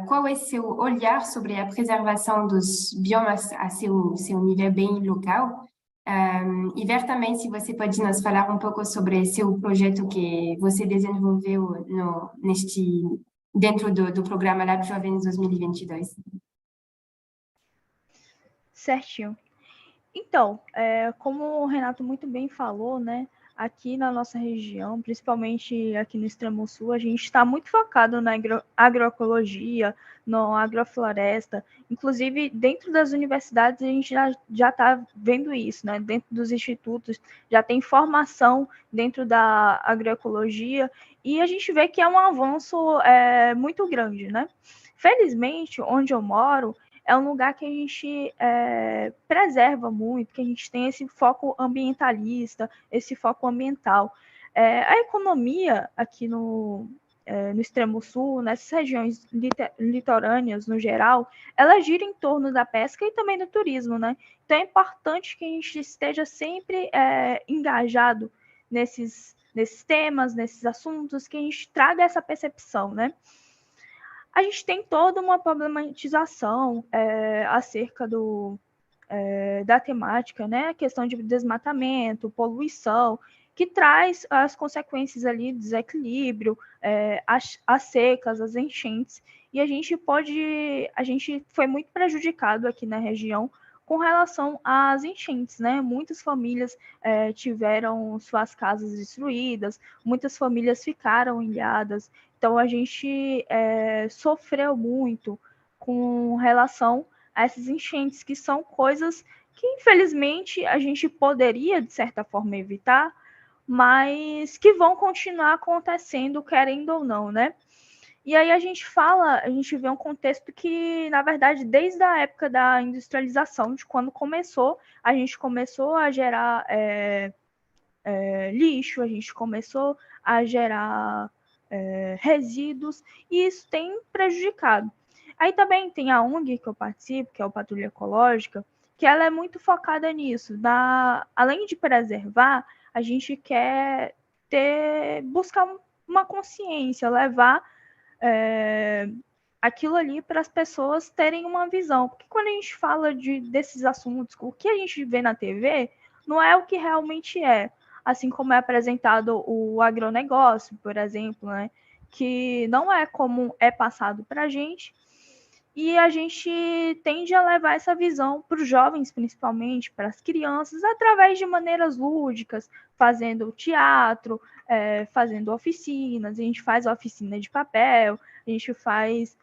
qual é seu olhar sobre a preservação dos biomas a seu nível bem local, e ver também se você pode nos falar um pouco sobre seu projeto que você desenvolveu dentro do programa Lab Jovens 2022. Certinho. Então, como o Renato muito bem falou, né, aqui na nossa região, principalmente aqui no extremo sul, a gente está muito focado na agroecologia, na agrofloresta. Inclusive, dentro das universidades, a gente já está vendo isso, né? Dentro dos institutos, já tem formação dentro da agroecologia, e a gente vê que é um avanço muito grande, né? Felizmente, onde eu moro, é um lugar que a gente preserva muito, que a gente tem esse foco ambientalista, esse foco ambiental. A economia aqui no extremo sul, nessas regiões litorâneas no geral, ela gira em torno da pesca e também do turismo, né? Então é importante que a gente esteja sempre engajado nesses temas, nesses assuntos, que a gente traga essa percepção, né? A gente tem toda uma problematização acerca da temática, né? A questão de desmatamento, poluição, que traz as consequências ali do desequilíbrio, as secas, as enchentes, e a gente foi muito prejudicado aqui na região com relação às enchentes, né? Muitas famílias tiveram suas casas destruídas, muitas famílias ficaram ilhadas, então a gente sofreu muito com relação a essas enchentes, que são coisas que infelizmente a gente poderia de certa forma evitar, mas que vão continuar acontecendo, querendo ou não, né? E aí a gente vê um contexto que, na verdade, desde a época da industrialização, de quando a gente começou a gerar lixo, a gente começou a gerar resíduos, e isso tem prejudicado. Aí também tem a ONG que eu participo, que é o Patrulha Ecológica, que ela é muito focada nisso. Além de preservar, a gente quer buscar uma consciência, levar aquilo ali para as pessoas terem uma visão. Porque quando a gente fala desses assuntos, o que a gente vê na TV não é o que realmente é. Assim como é apresentado o agronegócio, por exemplo, né? Que não é como é passado para a gente. E a gente tende a levar essa visão para os jovens, principalmente, para as crianças, através de maneiras lúdicas, fazendo teatro, fazendo oficinas, a gente faz oficina de papel, a gente faz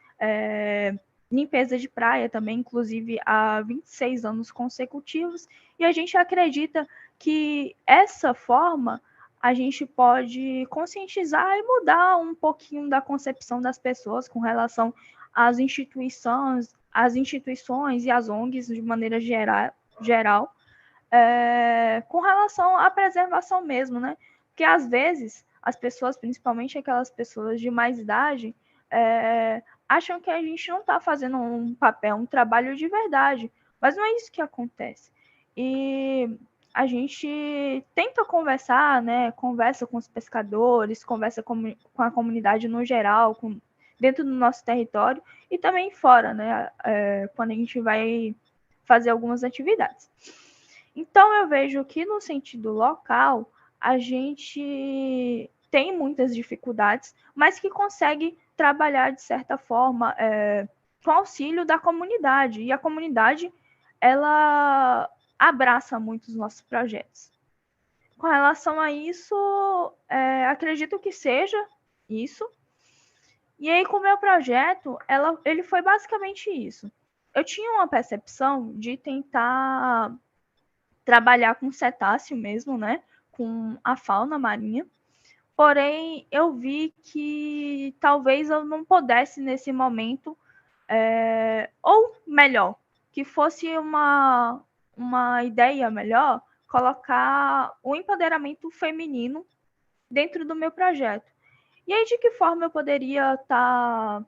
limpeza de praia também, inclusive há 26 anos consecutivos, e a gente acredita que essa forma a gente pode conscientizar e mudar um pouquinho da concepção das pessoas com relação às instituições e as ONGs de maneira geral, com relação à preservação mesmo, né? Porque às vezes as pessoas, principalmente aquelas pessoas de mais idade, acham que a gente não está fazendo um trabalho de verdade, mas não é isso que acontece. E a gente tenta conversar, né? Conversa com os pescadores, conversa com a comunidade no geral, com dentro do nosso território e também fora, né? Quando a gente vai fazer algumas atividades. Então, eu vejo que no sentido local, a gente tem muitas dificuldades, mas que consegue trabalhar de certa forma com auxílio da comunidade. E a comunidade, ela abraça muito os nossos projetos. Com relação a isso, acredito que seja isso. E aí, com o meu projeto, ele foi basicamente isso. Eu tinha uma percepção de tentar trabalhar com cetáceo mesmo, né? Com a fauna marinha. Porém, eu vi que talvez eu não pudesse nesse momento, ou melhor, que fosse uma ideia melhor, colocar o empoderamento feminino dentro do meu projeto. E aí, de que forma eu poderia estar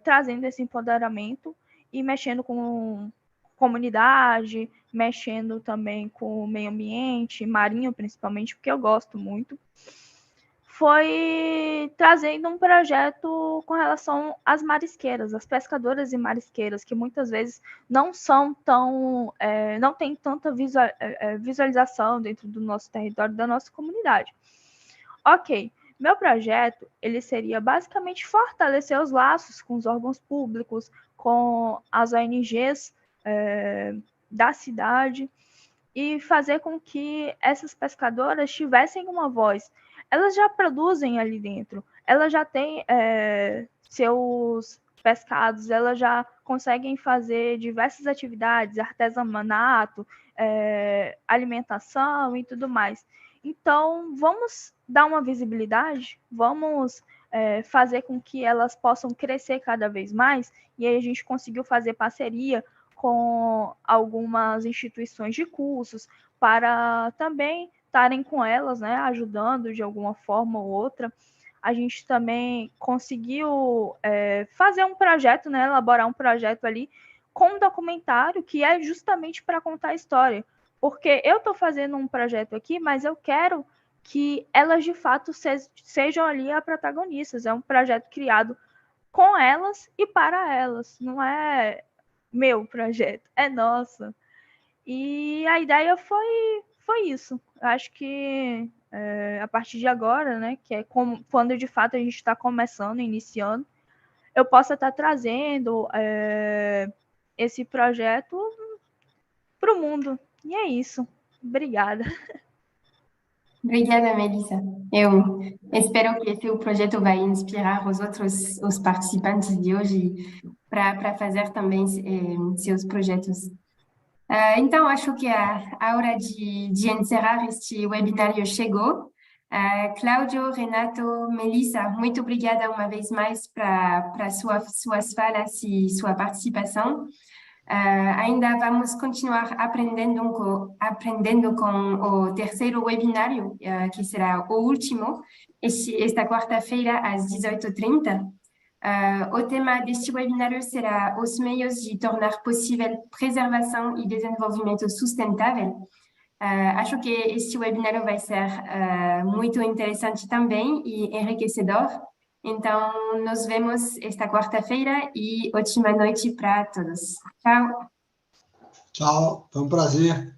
trazendo esse empoderamento e mexendo com comunidade, mexendo também com o meio ambiente, marinho principalmente, porque eu gosto muito, foi trazendo um projeto com relação às marisqueiras, as pescadoras e marisqueiras, que muitas vezes não são tão, não tem tanta visualização dentro do nosso território, da nossa comunidade. Ok, meu projeto, ele seria basicamente fortalecer os laços com os órgãos públicos, com as ONGs da cidade e fazer com que essas pescadoras tivessem uma voz. Elas já produzem ali dentro, elas já têm seus pescados, elas já conseguem fazer diversas atividades, artesanato, alimentação e tudo mais. Então, vamos dar uma visibilidade, vamos fazer com que elas possam crescer cada vez mais, e aí a gente conseguiu fazer parceria com algumas instituições de cursos para também estarem com elas, né, ajudando de alguma forma ou outra. A gente também conseguiu fazer um projeto, né, elaborar um projeto ali com um documentário que é justamente para contar a história. Porque eu estou fazendo um projeto aqui, mas eu quero que elas, de fato, sejam ali as protagonistas. É um projeto criado com elas e para elas. Não é meu projeto, é nosso. E a ideia foi isso. Eu acho que a partir de agora, né, que é quando de fato a gente está começando, iniciando, eu possa estar trazendo esse projeto para o mundo. E é isso. Obrigada. Obrigada, Melissa. Eu espero que esse projeto vai inspirar os participantes de hoje para fazer também seus projetos. Então, acho que a hora de encerrar este webinário chegou. Cláudio, Renato, Melissa, muito obrigada uma vez mais para suas falas e sua participação. Ainda vamos continuar aprendendo com o terceiro webinário, que será o último, esta quarta-feira, às 18h30. O tema deste webinário será os meios de tornar possível preservação e desenvolvimento sustentável. Acho que este webinário vai ser muito interessante também e enriquecedor. Então, nos vemos esta quarta-feira e ótima noite para todos. Tchau. Tchau, foi um prazer.